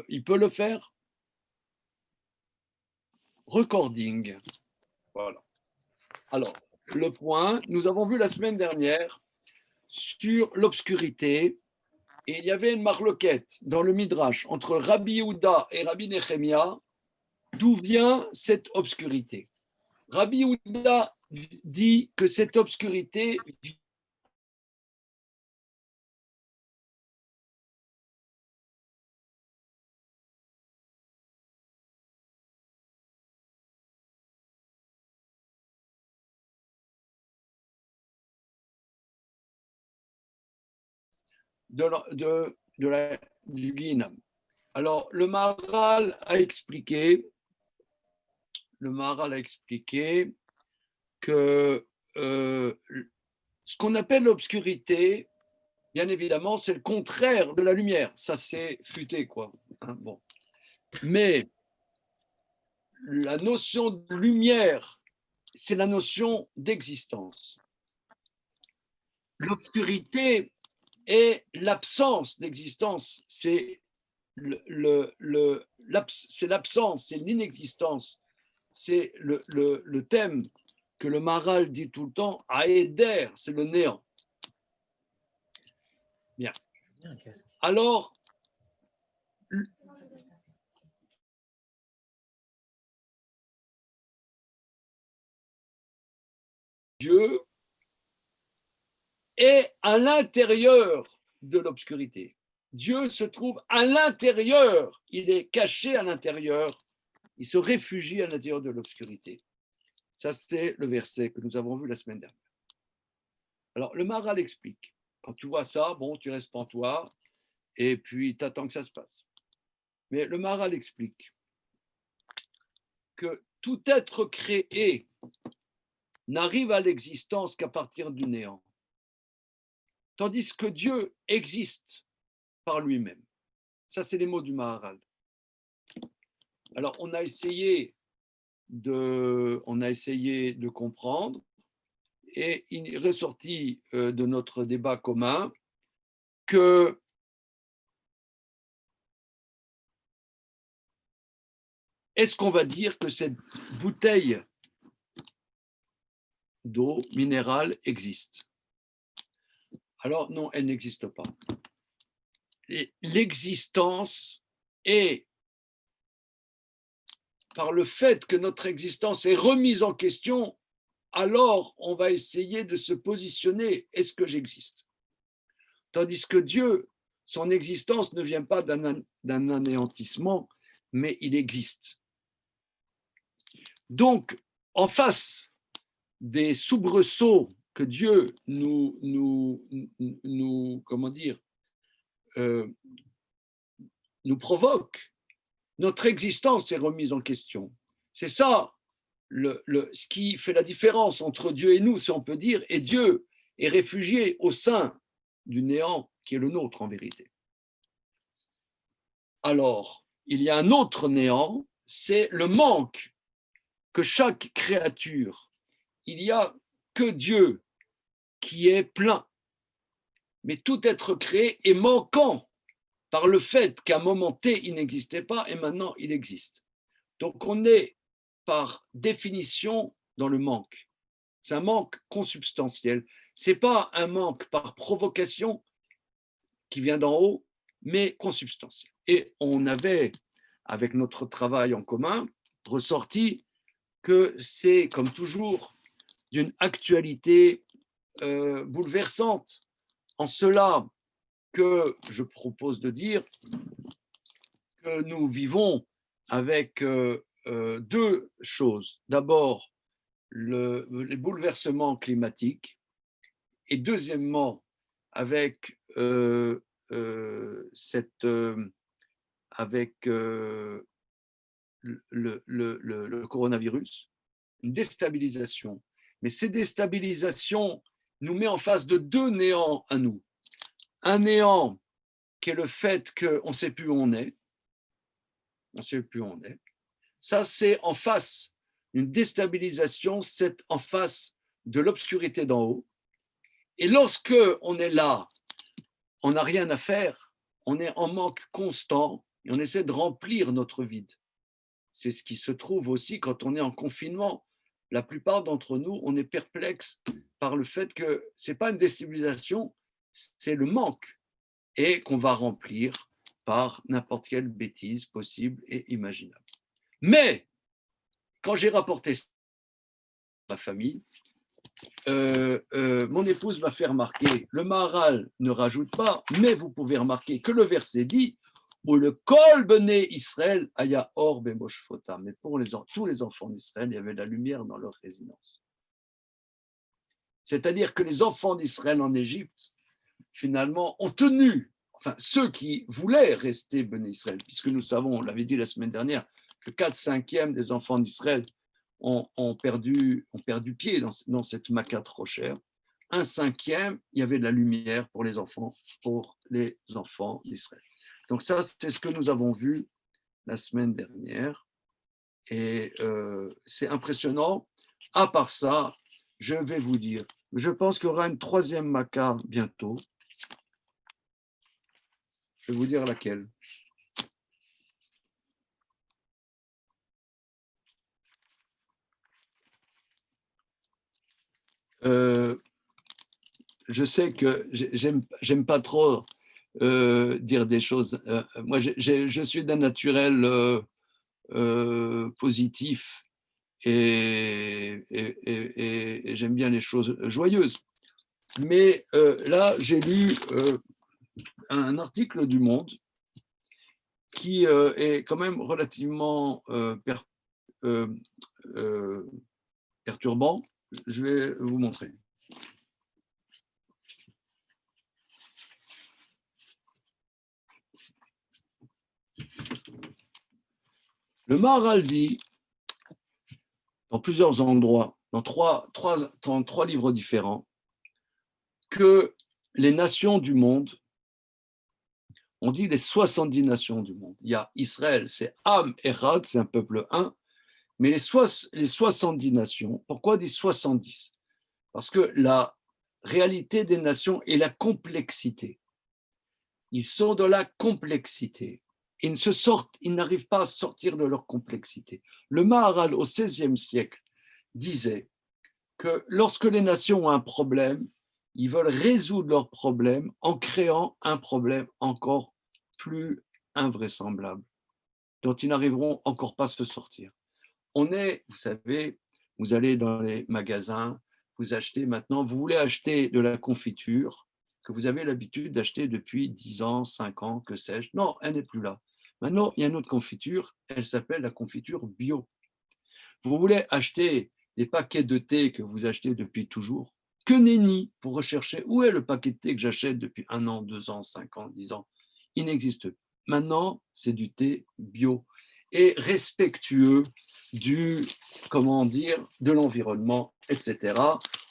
Il peut le faire. Recording. Voilà. Alors, le point, nous avons vu la semaine dernière sur l'obscurité, et il y avait une marloquette dans le Midrash entre Rabbi Yehuda et Rabbi Nechemia. D'où vient cette obscurité? Rabbi Yehuda dit que cette obscurité du Guinam. Alors, le Maharal a expliqué que ce qu'on appelle l'obscurité, bien évidemment, c'est le contraire de la lumière. Ça, c'est futé, quoi. Hein, bon. Mais la notion de lumière, c'est la notion d'existence. L'obscurité est l'absence d'existence. C'est l'absence, c'est l'inexistence. C'est le thème que le Maharal dit tout le temps, Aéder, c'est le néant. Bien. Alors, Dieu est à l'intérieur de l'obscurité. Dieu se trouve à l'intérieur, il est caché à l'intérieur, il se réfugie à l'intérieur de l'obscurité. Ça, c'est le verset que nous avons vu la semaine dernière. Alors, le Maharal explique. Quand tu vois ça, bon, tu restes pantois et puis tu attends que ça se passe. Mais le Maharal explique que tout être créé n'arrive à l'existence qu'à partir du néant. Tandis que Dieu existe par lui-même. Ça, c'est les mots du Maharal. Alors, on a essayé de comprendre, et il est ressorti de notre débat commun que est-ce qu'on va dire que cette bouteille d'eau minérale existe? Alors non, elle n'existe pas. Et l'existence est, par le fait que notre existence est remise en question, alors on va essayer de se positionner, est-ce que j'existe? Tandis que Dieu, son existence ne vient pas d'un anéantissement, mais il existe. Donc, en face des soubresauts que Dieu nous provoque, notre existence est remise en question. C'est ça ce qui fait la différence entre Dieu et nous, si on peut dire, et Dieu est réfugié au sein du néant qui est le nôtre en vérité. Alors, il y a un autre néant, c'est le manque que chaque créature, il n'y a que Dieu qui est plein. Mais tout être créé est manquant par le fait qu'à un moment T, il n'existait pas et maintenant il existe. Donc on est par définition dans le manque. C'est un manque consubstantiel. Ce n'est pas un manque par provocation qui vient d'en haut, mais consubstantiel. Et on avait, avec notre travail en commun, ressorti que c'est, comme toujours, d'une actualité bouleversante, en cela que je propose de dire que nous vivons avec deux choses. D'abord, les bouleversements climatiques, et deuxièmement, avec le coronavirus, une déstabilisation. Mais ces déstabilisations nous met en face de deux néants à nous. Un néant qui est le fait qu'on ne sait plus où on est. On ne sait plus où on est. Ça, c'est en face. Une déstabilisation, c'est en face de l'obscurité d'en haut. Et lorsque on est là, on n'a rien à faire, on est en manque constant, et on essaie de remplir notre vide. C'est ce qui se trouve aussi quand on est en confinement. La plupart d'entre nous, on est perplexe par le fait que ce n'est pas une déstabilisation, c'est le manque, et qu'on va remplir par n'importe quelle bêtise possible et imaginable. Mais, quand j'ai rapporté ça à ma famille, mon épouse m'a fait remarquer, le Maharal ne rajoute pas, mais vous pouvez remarquer que le verset dit où le kol bené Israël aya or bemoshfota. Mais pour tous les enfants d'Israël, il y avait la lumière dans leur résidence. C'est-à-dire que les enfants d'Israël en Égypte, finalement, ont tenu, enfin ceux qui voulaient rester bené Israël, puisque nous savons, on l'avait dit la semaine dernière, que 4/5 des enfants d'Israël ont perdu pied dans cette maca trop chère. 1/5, il y avait de la lumière pour les enfants d'Israël. Donc ça, c'est ce que nous avons vu la semaine dernière. Et c'est impressionnant. À part ça, je vais vous dire, je pense qu'il y aura une 3e maca bientôt. Je vais vous dire laquelle. Je sais que j'aime pas trop dire des choses. Moi, je suis d'un naturel positif et j'aime bien les choses joyeuses. Mais là, j'ai lu un article du Monde qui est quand même relativement perturbant. Je vais vous montrer. Le Maharal dit, dans plusieurs endroits, dans trois livres différents, que les nations du monde, on dit les 70 nations du monde. Il y a Israël, c'est Am Echad, c'est un peuple un, mais les 70 nations, pourquoi on dit 70 ? Parce que la réalité des nations est la complexité. Ils sont dans la complexité. Ils n'arrivent pas à sortir de leur complexité. Le Maharal, au XVIe siècle, disait que lorsque les nations ont un problème, ils veulent résoudre leur problème en créant un problème encore plus invraisemblable, dont ils n'arriveront encore pas à se sortir. On est, vous savez, vous allez dans les magasins, vous achetez maintenant, vous voulez acheter de la confiture que vous avez l'habitude d'acheter depuis 10 ans, 5 ans, que sais-je. Non, elle n'est plus là. Maintenant, il y a une autre confiture, elle s'appelle la confiture bio. Vous voulez acheter des paquets de thé que vous achetez depuis toujours, que nenni pour rechercher où est le paquet de thé que j'achète depuis 1 an, 2 ans, 5 ans, 10 ans. Il n'existe plus. Maintenant, c'est du thé bio et respectueux de l'environnement, etc.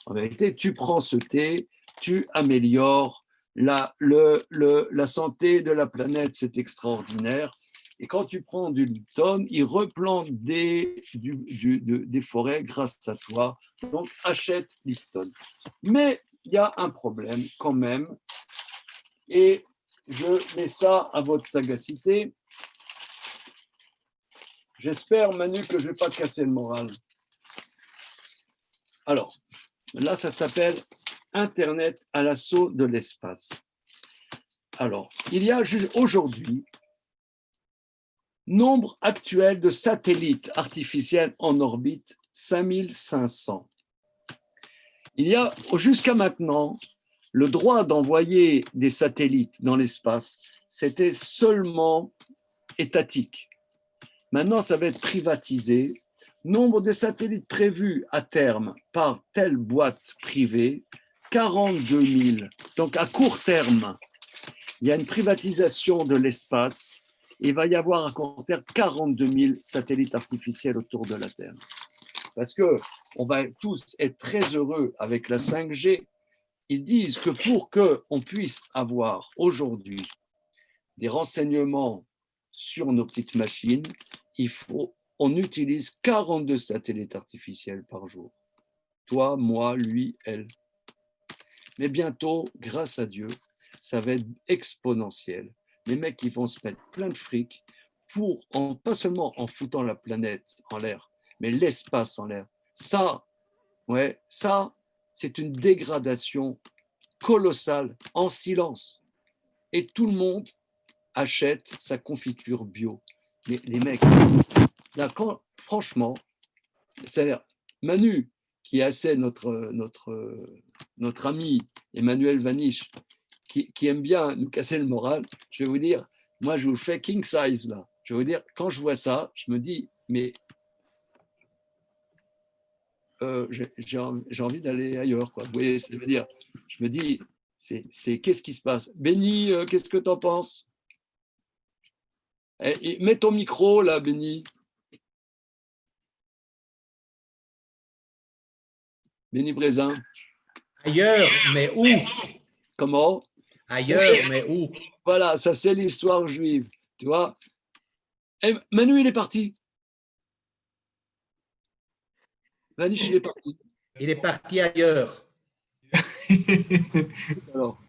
En vérité, tu prends ce thé, tu améliores la santé de la planète, c'est extraordinaire. Et quand tu prends du Lipton, il replante des forêts grâce à toi. Donc, achète Lipton. Mais il y a un problème quand même, et je mets ça à votre sagacité. J'espère, Manu, que je ne vais pas te casser le moral. Alors, là, ça s'appelle Internet à l'assaut de l'espace. Alors, il y a aujourd'hui nombre actuel de satellites artificiels en orbite, 5500. Il y a jusqu'à maintenant le droit d'envoyer des satellites dans l'espace, c'était seulement étatique. Maintenant, ça va être privatisé. Nombre de satellites prévus à terme par telle boîte privée, 42 000. Donc, à court terme, il y a une privatisation de l'espace. Il va y avoir à court terme 42 000 satellites artificiels autour de la Terre. Parce qu'on va tous être très heureux avec la 5G. Ils disent que pour qu'on puisse avoir aujourd'hui des renseignements sur nos petites machines, on utilise 42 satellites artificiels par jour. Toi, moi, lui, elle. Mais bientôt, grâce à Dieu, ça va être exponentiel. les mecs qui vont se mettre plein de fric pour, pas seulement en foutant la planète en l'air, mais l'espace en l'air. Ça, ouais, ça, c'est une dégradation colossale en silence. Et tout le monde achète sa confiture bio. Mais les mecs, là, franchement, c'est-à-dire Manu, qui est assez notre ami Emmanuel Vanish, qui aime bien nous casser le moral, je vais vous dire, moi, je vous fais king size là. Je vais vous dire, quand je vois ça, je me dis, mais j'ai envie d'aller ailleurs, quoi. Vous voyez, ça veut dire, je me dis, qu'est-ce qui se passe? Béni, qu'est-ce que tu en penses? Mets ton micro là, Béni. Béni Brézin. Ailleurs, mais où? Comment? Ailleurs, mais où? Voilà, ça c'est l'histoire juive, tu vois. Et Manu, il est parti. Vanish, il est parti. Il est parti ailleurs. Alors,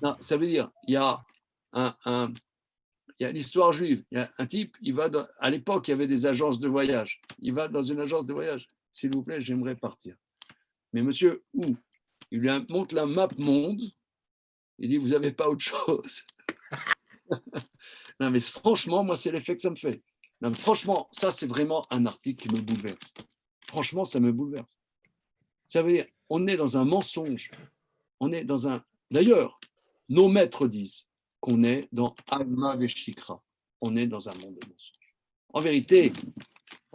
non, ça veut dire, il y a il y a l'histoire juive. Il y a un type, à l'époque, il y avait des agences de voyage. Il va dans une agence de voyage. S'il vous plaît, j'aimerais partir. Mais monsieur, où? Il lui montre la map monde. Il dit, vous n'avez pas autre chose. Non, mais franchement, moi, c'est l'effet que ça me fait. Non, mais franchement, ça, c'est vraiment un article qui me bouleverse. Franchement, ça me bouleverse. Ça veut dire, on est dans un mensonge. On est dans un. D'ailleurs, nos maîtres disent qu'on est dans Alma Veshikra. On est dans un monde de mensonges. En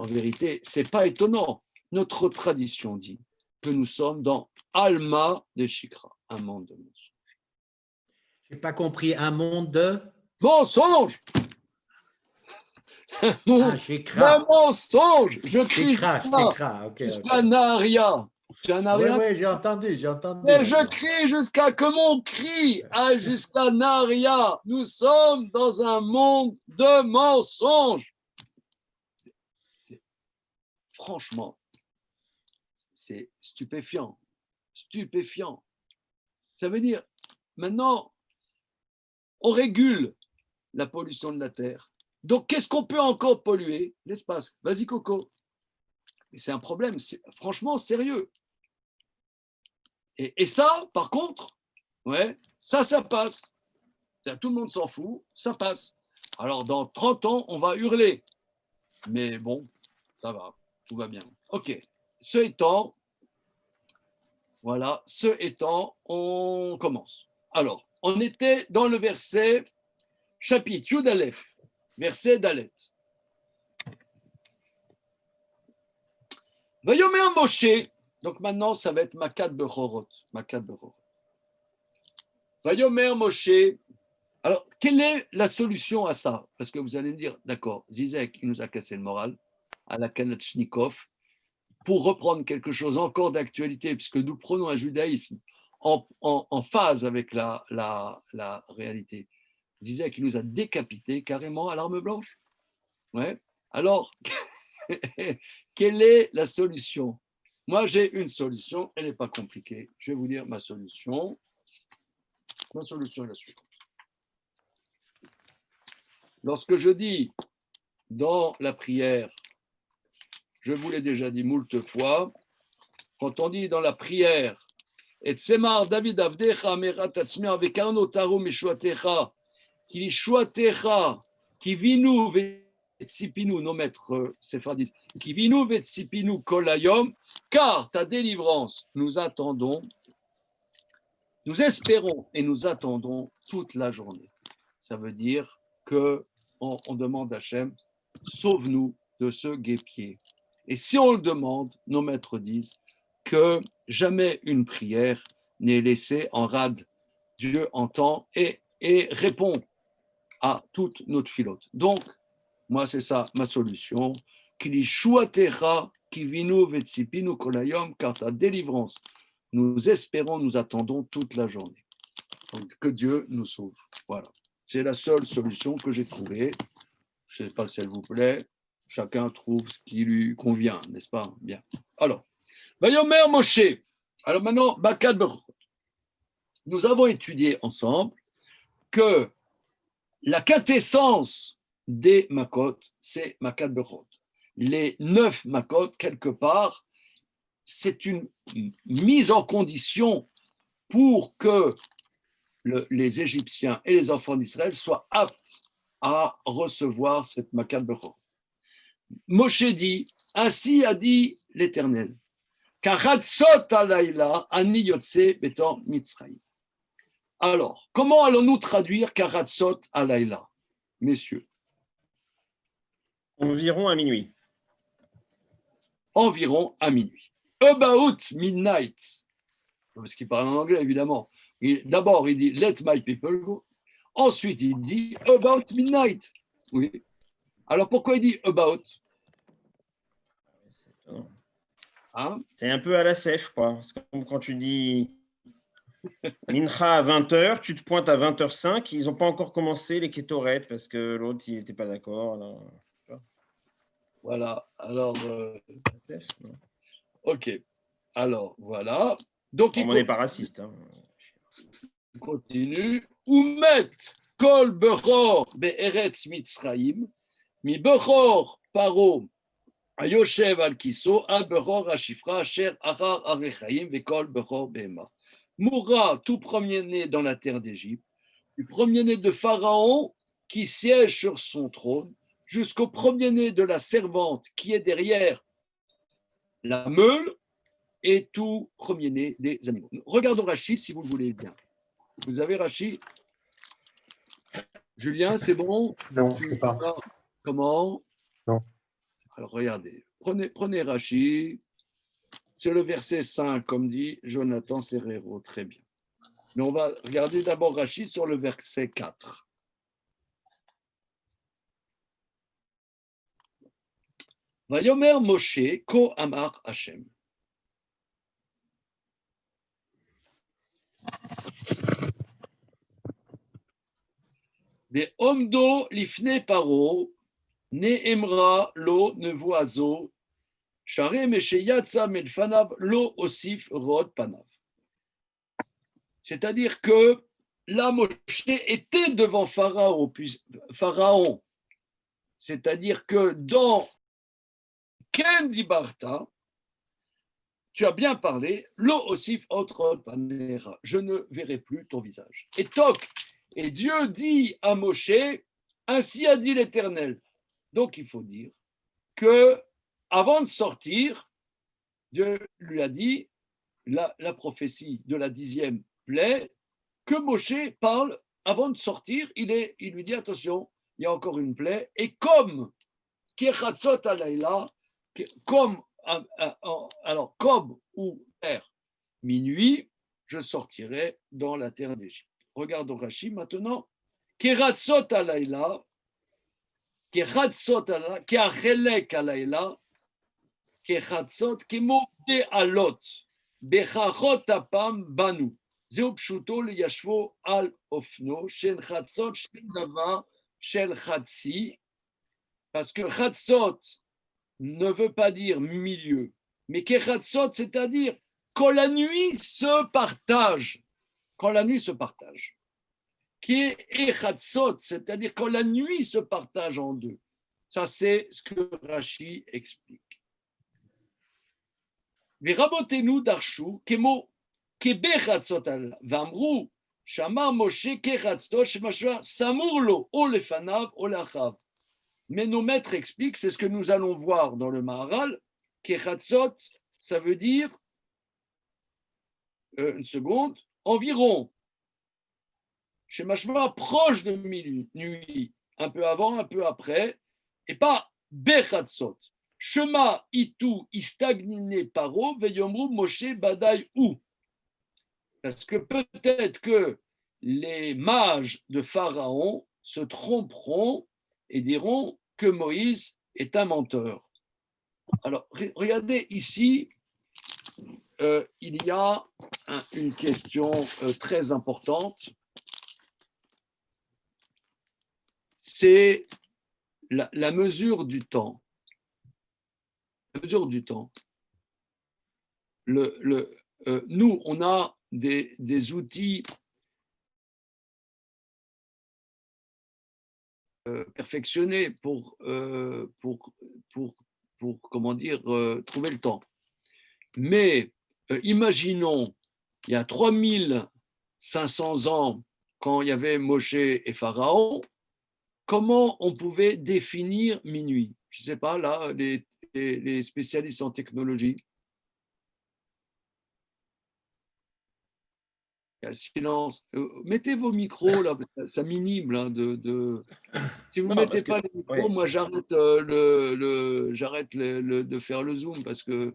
vérité, c'est pas étonnant. Notre tradition dit que nous sommes dans Alma Veshikra, un monde de mensonges. Je n'ai pas compris. Un monde de Mensonge. Shikra. Mensonge. Je crie Shikra. Okay, jusqu'à Naria. Oui, j'ai entendu. Mais je crie jusqu'à que mon cri aille jusqu'à Naria. Nous sommes dans un monde de mensonges. Franchement, c'est stupéfiant. Stupéfiant. Ça veut dire, maintenant, on régule la pollution de la Terre. Donc, qu'est-ce qu'on peut encore polluer? L'espace. Vas-y, Coco. Et c'est un problème, franchement, sérieux. Et ça, par contre, ouais, ça passe. Tout le monde s'en fout, ça passe. Alors, dans 30 ans, on va hurler. Mais bon, ça va, tout va bien. OK. Ce étant, on commence. Alors, on était dans le verset, chapitre Yud Aleph, verset Dalet. Vayomer Moshe, donc maintenant, ça va être Makat Bechorot. Vayomer Moshe. Alors, quelle est la solution à ça? Parce que vous allez me dire, d'accord, Zizek, il nous a cassé le moral à la Kalachnikov. Pour reprendre quelque chose encore d'actualité, puisque nous prenons un judaïsme en phase avec la réalité. Zizek, il nous a décapité carrément à l'arme blanche. Ouais. Alors, quelle est la solution? Moi, j'ai une solution, elle n'est pas compliquée. Je vais vous dire ma solution. Ma solution est la suivante. Lorsque je dis dans la prière, je vous l'ai déjà dit moult fois, quand on dit dans la prière, et Tsemar David Avdecha Meratatzmer Vekarno Taro Meshuatecha, qui Shuatecha, qui vinu vetsipinu, nos maîtres séphardistes, qui vinu vetsipinu kolayom, car ta délivrance, nous attendons, nous espérons et nous attendons toute la journée. Ça veut dire que on demande à Hachem, sauve-nous de ce guêpier. Et si on le demande, nos maîtres disent que jamais une prière n'est laissée en rade. Dieu entend et répond à toute notre filote. Donc, moi, c'est ça ma solution. Car ta délivrance, nous espérons, nous attendons toute la journée. Donc, que Dieu nous sauve. Voilà. C'est la seule solution que j'ai trouvée. Je ne sais pas si elle vous plaît. Chacun trouve ce qui lui convient, n'est-ce pas? Bien. Alors, Vayomer Moshe. Alors maintenant, Bakad Bechorot. Nous avons étudié ensemble que la quintessence des Makot, c'est Makat Bechot. Les 9 Makot, quelque part, c'est une mise en condition pour que les Égyptiens et les enfants d'Israël soient aptes à recevoir cette Makat Bechot. Moshe dit, ainsi a dit l'Éternel, Karatzot alayla ani yotse betor Mitzrayim. Alors, comment allons-nous traduire Karatzot alayla, messieurs? Environ à minuit. Environ à minuit. About midnight. Parce qu'il parle en anglais, évidemment. D'abord, il dit Let my people go. Ensuite, il dit About midnight. Oui. Alors, pourquoi il dit About? Hein? C'est un peu à la sèche, quoi. Parce que quand tu dis Mincha à 20h, tu te pointes à 20h05. Ils n'ont pas encore commencé les kétorettes parce que l'autre, il n'était pas d'accord. Alors... Voilà. Alors, OK. Alors, voilà. Donc, on n'est pas raciste. Hein. Il continue. Oumet kol bechor be'eretz Mitzrayim, mi bechor paro ayoshev al kiso, al bechor hashifra asher achar arechaim ve'kol bechor be'ema. Mourra tout premier-né dans la terre d'Égypte, du premier-né de Pharaon qui siège sur son trône, jusqu'au premier-né de la servante qui est derrière la meule, et tout premier-né des animaux. Regardons Rachid si vous le voulez bien. Vous avez Rachid? Julien, c'est bon? Non, je ne sais pas. Comment? Non. Alors regardez, prenez Rachid. C'est le verset 5, comme dit Jonathan Serrero, très bien. Mais on va regarder d'abord Rachid sur le verset 4. Vayomer Moshe, Ko Amar Hashem. Ve Omdo Lifne Paro, Neemra Lo Nevoazo, Share Mesheyatsa Medfanav Lo Osif Rod Panav. C'est-à-dire que là, Moshe était devant Pharaon. C'est-à-dire que dans Ken Dibarta, tu as bien parlé, Lo Osif Rod Panera, je ne verrai plus ton visage. Et toc, et Dieu dit à Moshe, ainsi a dit l'Éternel. Donc il faut dire que avant de sortir, Dieu lui a dit, la prophétie de la 10e plaie, que Moshe parle avant de sortir, il lui dit attention, il y a encore une plaie, et comme Kechatzot alayla, comme ou vers minuit, je sortirai dans la terre d'Égypte. Regardons Rachid maintenant. Kechatzot alayla, Keachelek alayla, Kechatzot, Kemote alot, Bechachot apam banu. זהו פשוטו לישבו על אופנו, של חצות של דבר של חצי, parce que חצות ne veut pas dire milieu, mais כחצות, c'est-à-dire quand la nuit se partage, quand la nuit se partage. כחצות, c'est-à-dire quand la nuit se partage en deux. Ça, c'est ce que Rashi explique. ורבותינו דרשו כמו כבחצות ואמרו שאמר משה כחצות שמשמע סמור לו או לפניו או לאחריו. Mais nos maîtres expliquent, c'est ce que nous allons voir dans le Maharal, kechatzot, ça veut dire, une seconde, environ, chez Mashma, proche de minuit, un peu avant, un peu après, et pas bechatzot. Shema itu istagnine paro veyomru Moshe badai ou. Parce que peut-être que les mages de Pharaon se tromperont et diront que Moïse est un menteur. Alors, regardez ici, il y a une question très importante. C'est la mesure du temps. La mesure du temps. Nous, on a des outils perfectionner pour comment dire, trouver le temps. Mais imaginons, il y a 3500 ans, quand il y avait Moshe et Pharaon, comment on pouvait définir minuit? Je ne sais pas, là, les spécialistes en technologie. Il y a silence. Mettez vos micros, là, ça m'inhibe. Là, Si vous ne mettez pas les micros, moi, j'arrête de faire le Zoom parce que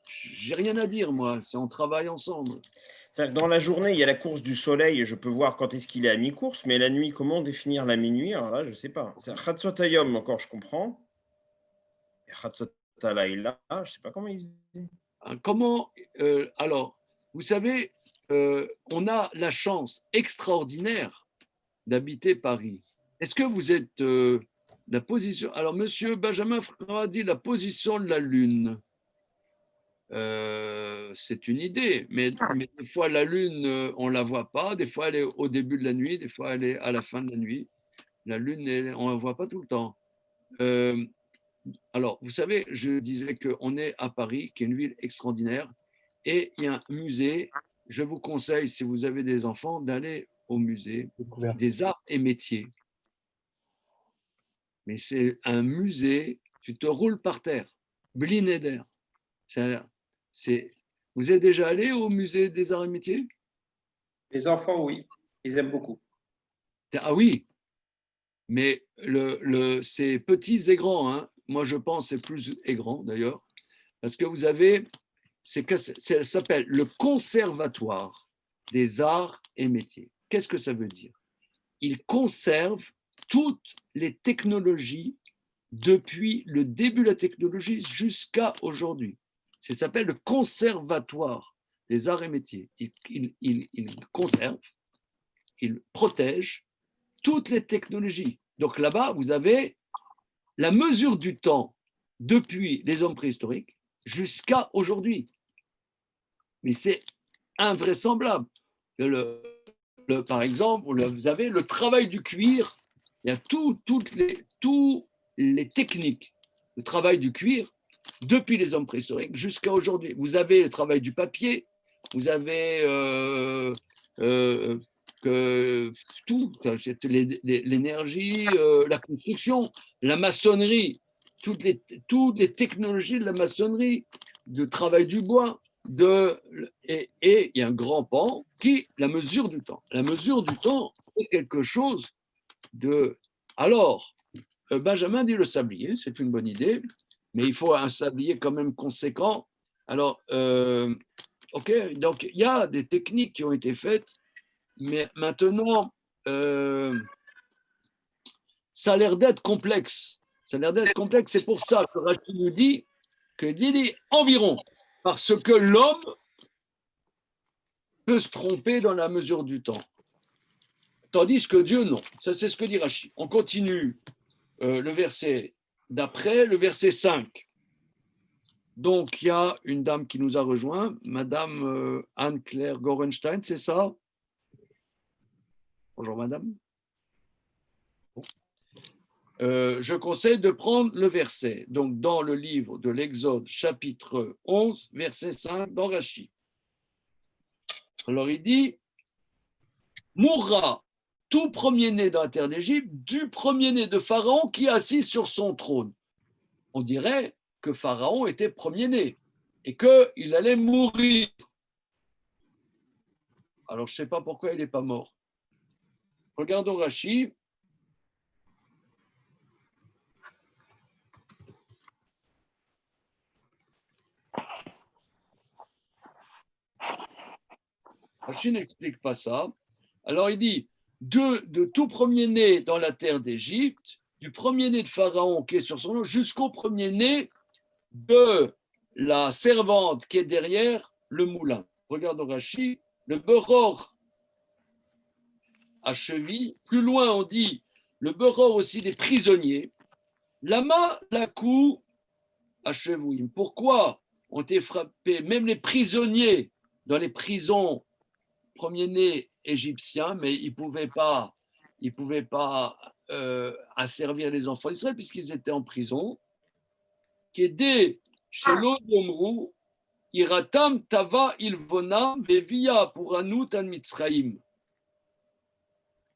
j'ai rien à dire, moi. On travaille ensemble. Dans la journée, il y a la course du soleil et je peux voir quand est-ce qu'il est à mi-course, mais la nuit, comment définir la minuit? Alors là, je ne sais pas. Chatzot Hayom, encore, je comprends. Et Chatzot Halayla, je ne sais pas comment il dit. Alors, vous savez, on a la chance extraordinaire d'habiter Paris. Est-ce que vous êtes la position? Alors, Monsieur Benjamin Frère a dit la position de la Lune. C'est une idée, mais des fois la Lune, on ne la voit pas. Des fois, elle est au début de la nuit. Des fois, elle est à la fin de la nuit. La Lune, on ne la voit pas tout le temps. Alors, vous savez, je disais qu'on est à Paris, qui est une ville extraordinaire, et il y a un musée. Je vous conseille, si vous avez des enfants, d'aller au musée des arts et métiers. Mais c'est un musée, tu te roules par terre, Blinéder. Vous êtes déjà allé au musée des arts et métiers? Les enfants, oui, ils aiment beaucoup. Ah oui, mais c'est petits et grands. Hein. Moi, je pense c'est plus et grand d'ailleurs, parce que vous avez, ça s'appelle le Conservatoire des arts et métiers. Qu'est-ce que ça veut dire? Il conserve toutes les technologies depuis le début de la technologie jusqu'à aujourd'hui. Ça s'appelle le Conservatoire des arts et métiers. Il conserve, il protège toutes les technologies. Donc là-bas, vous avez la mesure du temps depuis les hommes préhistoriques jusqu'à aujourd'hui. Mais c'est invraisemblable. Par exemple, vous avez le travail du cuir, il y a toutes les techniques de travail du cuir depuis les hommes préhistoriques jusqu'à aujourd'hui. Vous avez le travail du papier, vous avez tout, l'énergie, la construction, la maçonnerie, toutes les technologies de la maçonnerie, du travail du bois, et il y a un grand pan qui la mesure du temps. La mesure du temps est quelque chose de. Alors, Benjamin dit le sablier, c'est une bonne idée, mais il faut un sablier quand même conséquent. Alors, ok, donc il y a des techniques qui ont été faites, mais maintenant, ça a l'air d'être complexe. Ça a l'air d'être complexe. C'est pour ça que Rachid nous dit environ, parce que l'homme peut se tromper dans la mesure du temps. Tandis que Dieu, non. Ça, c'est ce que dit Rachid. On continue le verset d'après, le verset 5. Donc, il y a une dame qui nous a rejoint, Madame Anne-Claire Gorenstein, c'est ça? Bonjour, madame. Bon. Je conseille de prendre le verset, donc dans le livre de l'Exode, chapitre 11, verset 5, dans Rachid. Alors, il dit mourra tout premier-né dans la terre d'Égypte, du premier-né de Pharaon qui est assis sur son trône. On dirait que Pharaon était premier-né et qu'il allait mourir. Alors, je ne sais pas pourquoi il n'est pas mort. Regardons Rachid. Rachid n'explique pas ça. Alors, il dit de tout premier-né dans la terre d'Égypte, du premier-né de Pharaon qui est sur son nom, jusqu'au premier-né de la servante qui est derrière le moulin. Regarde Rachid, le Beror à cheville. Plus loin, on dit le Beror aussi des prisonniers. Lama, Lakou, à cheville. Pourquoi ont été frappés, même les prisonniers dans les prisons premiers-nés égyptiens, mais ils ne pouvaient pas à servir les enfants d'Israël puisqu'ils étaient en prison. Kedé shelo yomru iratam tava ilvonam vevia puranut al mitzraim.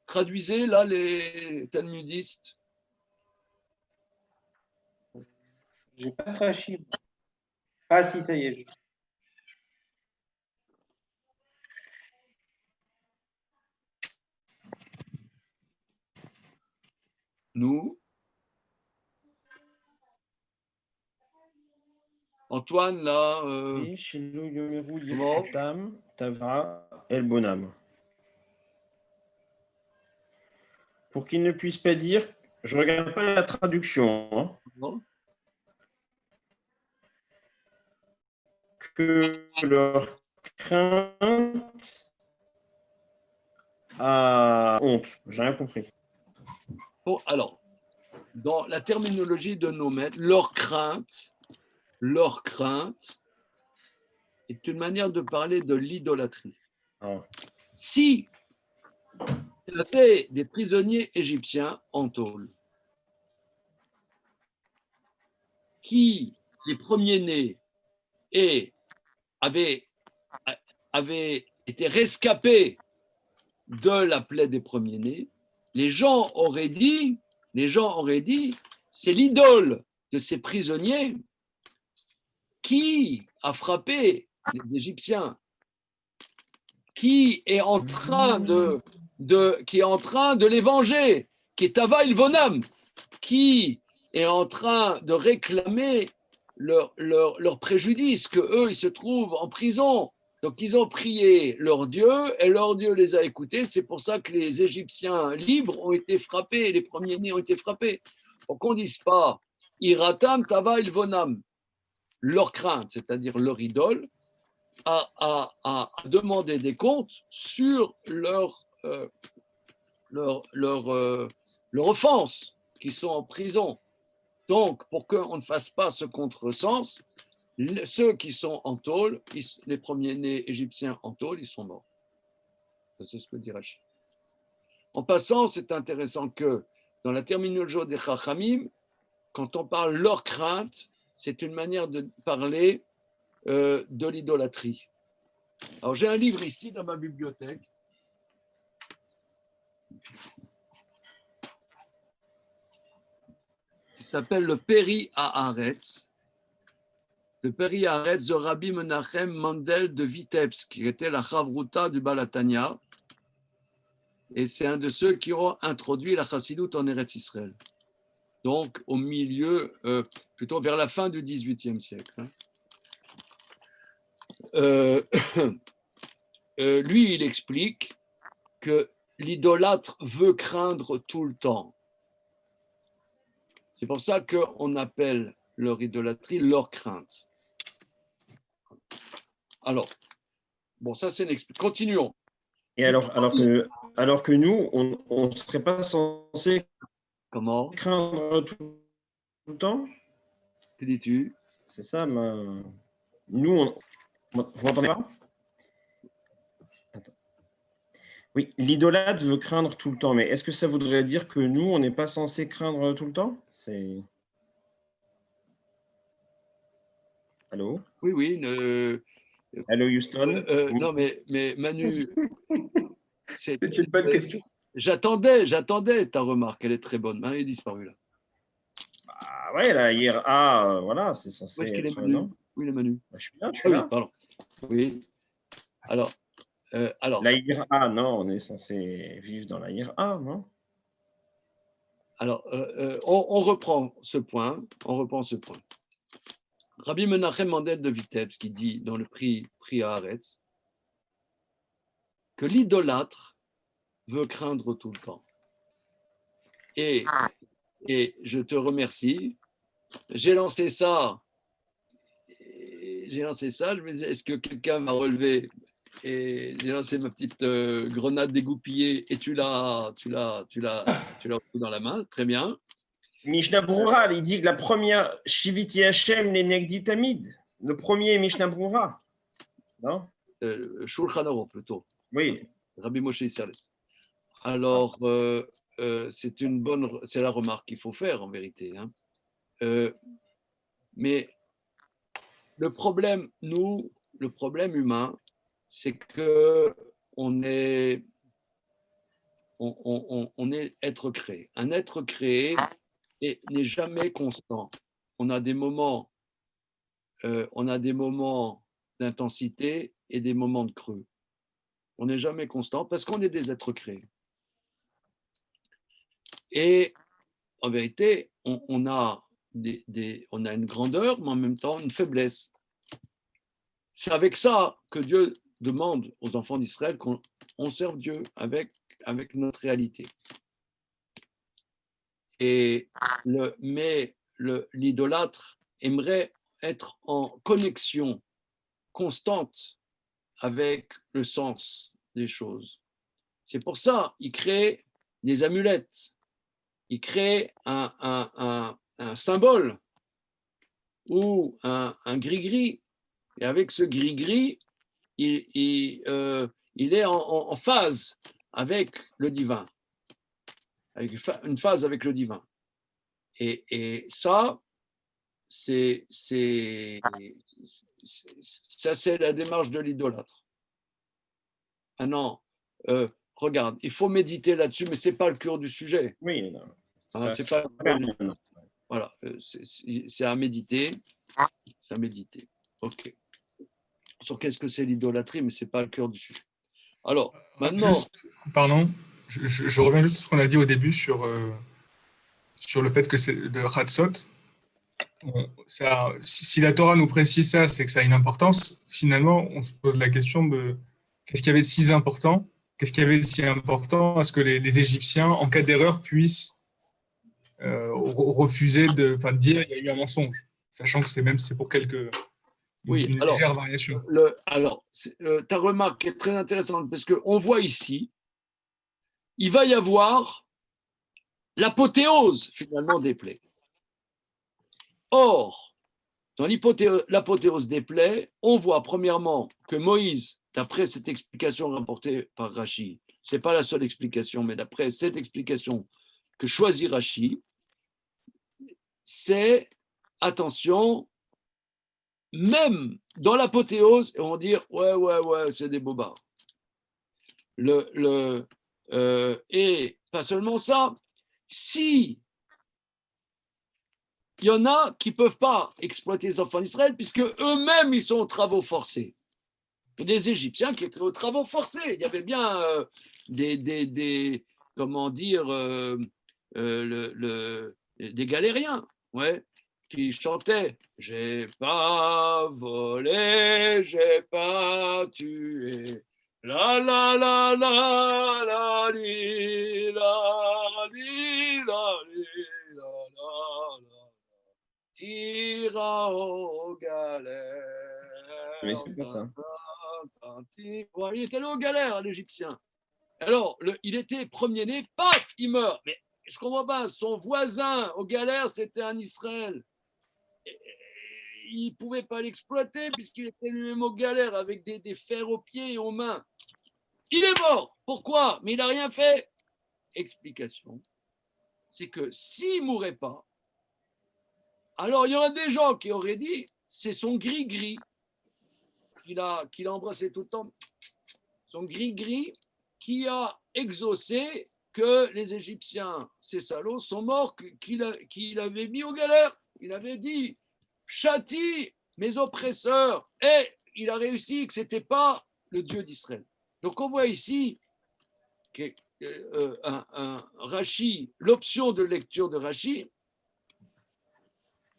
Traduisez là les talmudistes. Je passe Rachid. Ah si, ça y est. Nous, Antoine, là, Shelo yomeru comment yiratam tava elbonam. Pour qu'ils ne puissent pas dire, je ne regarde pas la traduction, hein, non que leur crainte a honte. J'ai rien compris. Bon, alors, dans la terminologie de nos maîtres, leur crainte est une manière de parler de l'idolâtrie. Ah. Si il y avait des prisonniers égyptiens en tôle qui, les premiers-nés, avaient été rescapés de la plaie des premiers-nés, les gens auraient dit, c'est l'idole de ces prisonniers qui a frappé les Égyptiens, qui est en train de les venger, qui est Tava Ilvonam, qui est en train de réclamer leur préjudice, que eux ils se trouvent en prison. Donc ils ont prié leur Dieu et leur Dieu les a écoutés. C'est pour ça que les Égyptiens libres ont été frappés, les premiers-nés ont été frappés. Pour qu'on ne dise pas Iratam Tava Ilvonam, leur crainte, c'est-à-dire leur idole, à demander des comptes sur leur offense, qui sont en prison. Donc, pour qu'on ne fasse pas ce contresens, ceux qui sont en tôle, les premiers-nés égyptiens en tôle, ils sont morts. C'est ce que dit Rachid. En passant, c'est intéressant que dans la terminologie des Chachamim, quand on parle leur crainte, c'est une manière de parler de l'idolâtrie. Alors, j'ai un livre ici dans ma bibliothèque. Qui s'appelle le Peri Haaretz. Le Peri Haaretz de Rabbi Menachem Mendel de Vitebsk, qui était la Chavruta du Balatania. Et c'est un de ceux qui ont introduit la Chassidoute en Eretz Israël. Donc, au milieu, plutôt vers la fin du XVIIIe siècle. Lui, il explique que l'idolâtre veut craindre tout le temps. C'est pour ça qu'on appelle leur idolâtrie leur crainte. Alors, bon, ça c'est une explication. Continuons. Et alors que nous, on ne serait pas censé craindre tout le temps. Que dis-tu? C'est ça, nous, vous m'entendez pas? Attends. Oui, l'idolâtre veut craindre tout le temps, mais est-ce que ça voudrait dire que nous, on n'est pas censé craindre tout le temps? Allô? Oui. Allô, Houston? Non, mais Manu, c'est une bonne question. J'attendais ta remarque, elle est très bonne. Elle est disparue là. Ah ouais, la IRA, voilà, c'est censé être... Manu oui, le Manu. Bah, je suis là, là. Oui, pardon. Oui. Alors. La IRA, non, on est censé vivre dans la IRA, non? Alors, on reprend ce point. Rabbi Menachem Mendel de Vitebsk qui dit dans le prix Haaretz que l'idolâtre veut craindre tout le temps. Et je te remercie. J'ai lancé ça. Je me disais, est-ce que quelqu'un m'a relevé? Et j'ai lancé ma petite grenade dégoupillée et tu l'as pris dans la main. Très bien. Mishnah Brura, il dit que la première Shiviti Hashem les Negdi Tamid. Le premier Mishnah Brura. Non? Shulchan Aruch plutôt. Oui. Rabbi Moshe Isserles. Alors, c'est la remarque qu'il faut faire en vérité. Hein. Mais le problème humain, c'est que on est être créé. Un être créé n'est jamais constant. On a des moments d'intensité et des moments de creux. On n'est jamais constant parce qu'on est des êtres créés. Et en vérité, on a une grandeur, mais en même temps une faiblesse. C'est avec ça que Dieu demande aux enfants d'Israël qu'on serve Dieu avec notre réalité. Mais l'idolâtre aimerait être en connexion constante avec le sens des choses. C'est pour ça qu'il crée des amulettes, il crée un symbole ou un gris-gris. Et avec ce gris-gris, il est en phase avec le divin, avec une phase avec le divin. Et ça, c'est la démarche de l'idolâtre. Ah non, regarde, il faut méditer là-dessus, mais ce n'est pas le cœur du sujet. Oui, non. C'est pas, voilà, c'est à méditer. C'est à méditer. OK. Sur qu'est-ce que c'est l'idolâtrie, mais ce n'est pas le cœur du sujet. Alors, maintenant. Pardon, je reviens juste sur ce qu'on a dit au début sur le fait que c'est de Hatzot. Si la Torah nous précise ça, c'est que ça a une importance. Finalement, on se pose la question de qu'est-ce qu'il y avait de si important, qu'est-ce qu'il y avait de si important à ce que les Égyptiens, en cas d'erreur, puissent refuser de dire il y a eu un mensonge, sachant que c'est pour une légère variation. Ta remarque est très intéressante parce qu'on voit ici, il va y avoir l'apothéose finalement des plaies. Or, dans l'apothéose des plaies, on voit premièrement que Moïse, d'après cette explication rapportée par Rashi, ce n'est pas la seule explication, mais d'après cette explication que choisit Rashi, c'est, attention, même dans l'apothéose, on va dire ouais, c'est des bobards. Et pas seulement ça, si il y en a qui ne peuvent pas exploiter les enfants d'Israël puisque eux-mêmes ils sont aux travaux forcés. Les Égyptiens qui étaient aux travaux forcés, il y avait bien des galériens, ouais, qui chantaient « J'ai pas volé, j'ai pas tué, la la la la la li la li la li la la tira aux galères. » Mais c'est pour ça. Ouais, il était allé aux galères, l'Égyptien. Alors, il était premier-né, paf, il meurt. Mais je ne comprends pas, son voisin aux galères, c'était un Israël. Il ne pouvait pas l'exploiter puisqu'il était lui-même aux galères avec des fers aux pieds et aux mains. Il est mort. Pourquoi? Mais il n'a rien fait. Explication. C'est que s'il ne mourait pas, alors il y aurait des gens qui auraient dit c'est son gris-gris qu'il a embrassé tout le temps. Son gris-gris qui a exaucé que les Égyptiens, ces salauds, sont morts, qu'il avait mis aux galères. Il avait dit châtie mes oppresseurs. Et il a réussi que ce n'était pas le Dieu d'Israël. Donc on voit ici Rashi, l'option de lecture de Rashi,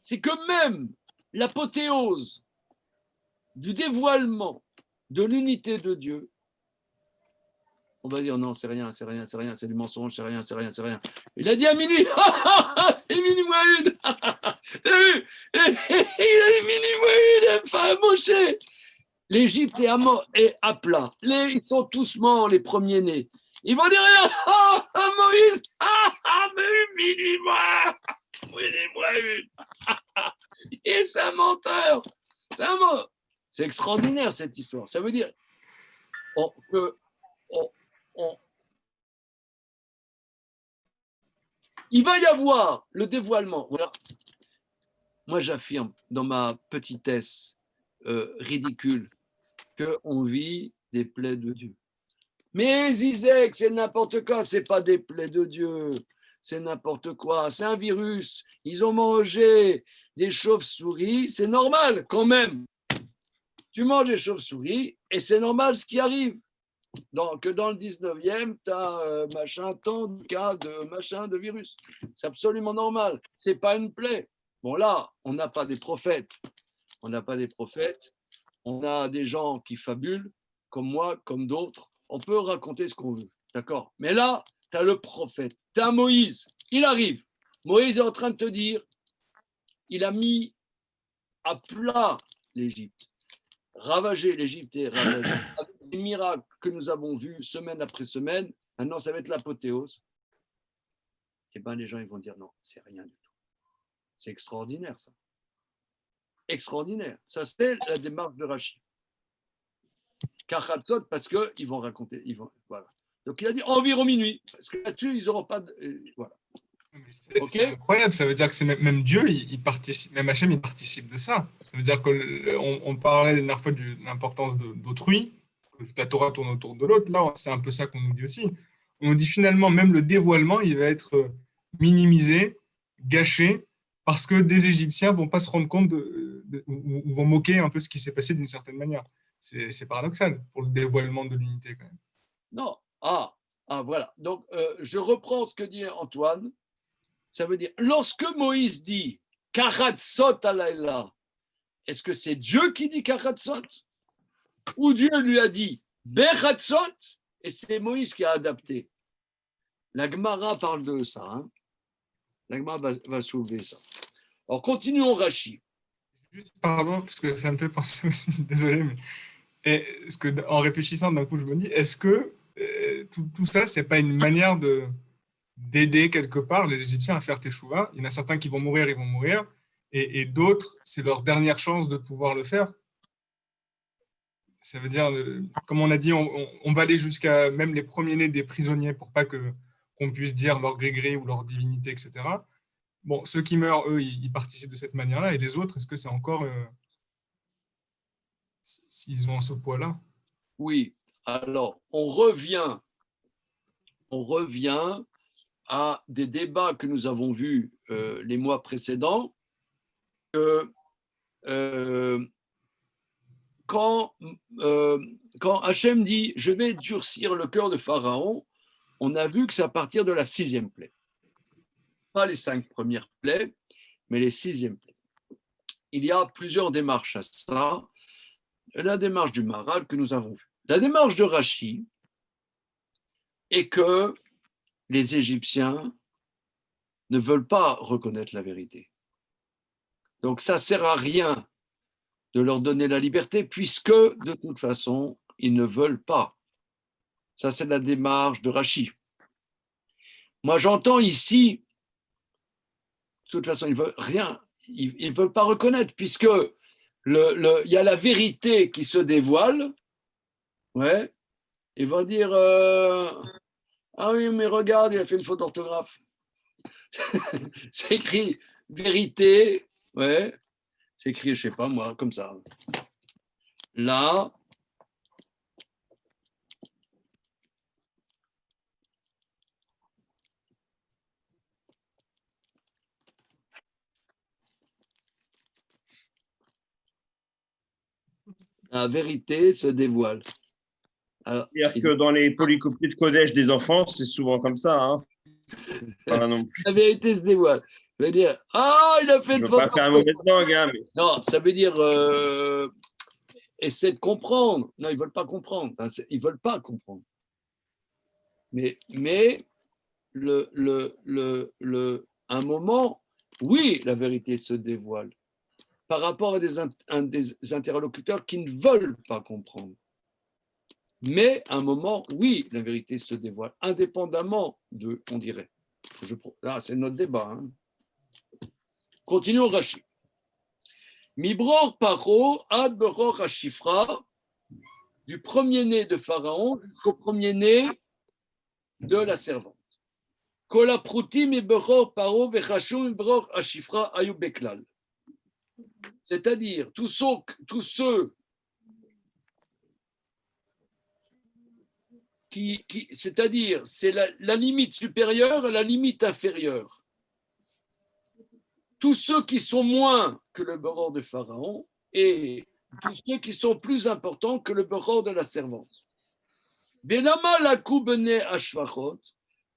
c'est que même l'apothéose du dévoilement de l'unité de Dieu, on va dire non, c'est rien, c'est du mensonge, c'est rien. Il a dit à minuit, c'est minuit moins une. T'as vu? Il a dit minuit moins une, enfin, Moshe. L'Égypte est à plat. Ils sont tous morts, les premiers-nés. Ils vont dire, Moïse, mais minuit moins une. Et c'est un menteur. C'est extraordinaire cette histoire. Ça veut dire que il va y avoir le dévoilement. Voilà. Moi, j'affirme dans ma petitesse ridicule qu'on vit des plaies de Dieu. Mais Zizek, c'est n'importe quoi, c'est pas des plaies de Dieu, c'est n'importe quoi, c'est un virus. Ils ont mangé des chauves-souris, c'est normal quand même. Tu manges des chauves-souris et c'est normal ce qui arrive. Que dans le 19e, tu as tant de cas de machin, de virus. C'est absolument normal. C'est pas une plaie. Bon, là, on n'a pas des prophètes. On n'a pas des prophètes. On a des gens qui fabulent, comme moi, comme d'autres. On peut raconter ce qu'on veut. D'accord? Mais là, tu as le prophète. Tu as Moïse. Il arrive. Moïse est en train de te dire, il a mis à plat l'Égypte. Ravager l'Égypte et ravager. Avec les miracles que nous avons vus semaine après semaine, maintenant ça va être l'apothéose. Eh bien, les gens ils vont dire non, c'est rien du tout. C'est extraordinaire ça. Extraordinaire. Ça, c'est la démarche de Rachid. Kachatzot, parce qu'ils vont raconter. Voilà. Donc il a dit environ minuit, parce que là-dessus, ils n'auront pas de. Voilà. C'est incroyable, ça veut dire que c'est même Dieu, il participe, même Hachem, il participe de ça. Ça veut dire qu'on parlait la dernière fois de l'importance d'autrui, que la Torah tourne autour de l'autre. Là, c'est un peu ça qu'on nous dit aussi. On nous dit finalement, même le dévoilement, il va être minimisé, gâché, parce que des Égyptiens ne vont pas se rendre compte ou vont moquer un peu ce qui s'est passé d'une certaine manière. C'est paradoxal pour le dévoilement de l'unité quand même. Non, voilà. Donc, je reprends ce que dit Antoine. Ça veut dire, lorsque Moïse dit Karatsot alayla, est-ce que c'est Dieu qui dit Karatsot? Ou Dieu lui a dit Bechatsot? Et c'est Moïse qui a adapté. La Gemara parle de ça. Hein. La Gemara va soulever ça. Alors, continuons Rachi. Juste, pardon, parce que ça me fait penser aussi, désolé, mais en réfléchissant, d'un coup, je me dis, est-ce que tout ça, c'est pas une manière d'aider quelque part les Égyptiens à faire teshuva? Il y en a certains qui vont mourir, et d'autres, c'est leur dernière chance de pouvoir le faire. Ça veut dire, comme on a dit, on va aller jusqu'à même les premiers-nés des prisonniers pour pas qu'on puisse dire leur gré-gré ou leur divinité, etc. Bon, ceux qui meurent, eux, ils participent de cette manière-là, et les autres, est-ce que c'est encore s'ils ont ce poids-là? Oui, alors on revient à des débats que nous avons vus les mois précédents, que quand Hachem dit « je vais durcir le cœur de Pharaon », on a vu que c'est à partir de la 6e plaie. Pas les 5 premières plaies, mais les 6e plaies. Il y a plusieurs démarches à ça. La démarche du Maharal que nous avons vue. La démarche de Rachi est que les Égyptiens ne veulent pas reconnaître la vérité. Donc ça ne sert à rien de leur donner la liberté puisque de toute façon, ils ne veulent pas. Ça, c'est la démarche de Rachi. Moi, j'entends ici, de toute façon, ils ne veulent rien, ils ne veulent pas reconnaître puisque il y a la vérité qui se dévoile. Ouais. Ils vont dire ah oui, mais regarde, il a fait une faute d'orthographe. C'est écrit vérité, ouais. C'est écrit, je ne sais pas moi, comme ça. Là. La vérité se dévoile. C'est-à-dire que dans les polycopies de Kodesh des enfants, c'est souvent comme ça. Hein. Pas non plus. La vérité se dévoile. Ça veut dire, il a fait une faute. Pas faire un mauvais langue, hein, mais... Non, ça veut dire, essaie de comprendre. Non, ils ne veulent pas comprendre. Ils ne veulent pas comprendre. Mais un moment, oui, la vérité se dévoile par rapport à des interlocuteurs qui ne veulent pas comprendre. Mais à un moment, oui, la vérité se dévoile, indépendamment de, on dirait. Là, c'est notre débat. Hein. Continuons Rashi. Mibror Paro ad Beror Hashifra, du premier-né de Pharaon jusqu'au premier-né de la servante. C'est-à-dire, tous ceux c'est-à-dire, c'est la limite supérieure et la limite inférieure. Tous ceux qui sont moins que le beror de Pharaon et tous ceux qui sont plus importants que le beror de la servante.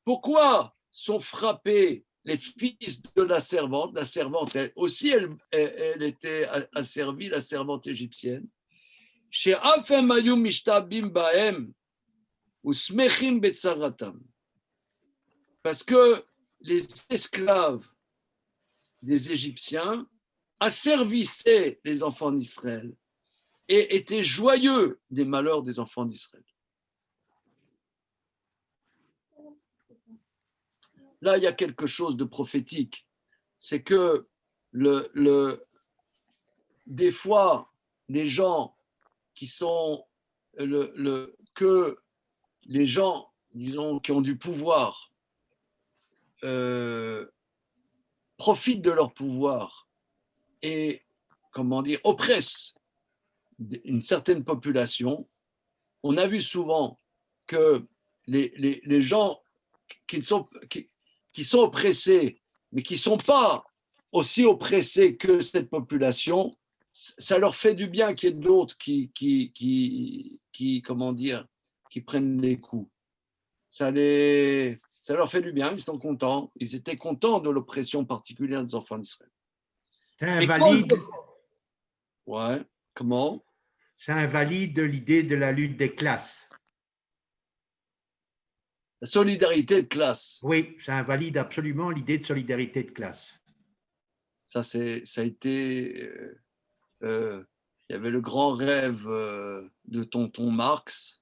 Pourquoi sont frappés les fils de la servante? La servante, elle aussi, elle était asservie, la servante égyptienne. Chez Afem Ayum Mishtabim Baem ou Smechim Betzaratam. Parce que les esclaves des Égyptiens asservissaient les enfants d'Israël et étaient joyeux des malheurs des enfants d'Israël. Là, il y a quelque chose de prophétique. C'est que des fois, les gens qui sont que les gens, disons, qui ont du pouvoir profitent de leur pouvoir et, comment dire, oppressent une certaine population. On a vu souvent que les gens qui sont oppressés, mais qui ne sont pas aussi oppressés que cette population, ça leur fait du bien qu'il y ait d'autres qui comment dire, qui prennent les coups. Ça leur fait du bien, ils sont contents. Ils étaient contents de l'oppression particulière des enfants d'Israël. Ça invalide. Ouais, comment? Ça invalide l'idée de la lutte des classes. La solidarité de classe. Oui, ça invalide absolument l'idée de solidarité de classe. Ça a été. Il y avait le grand rêve de tonton Marx.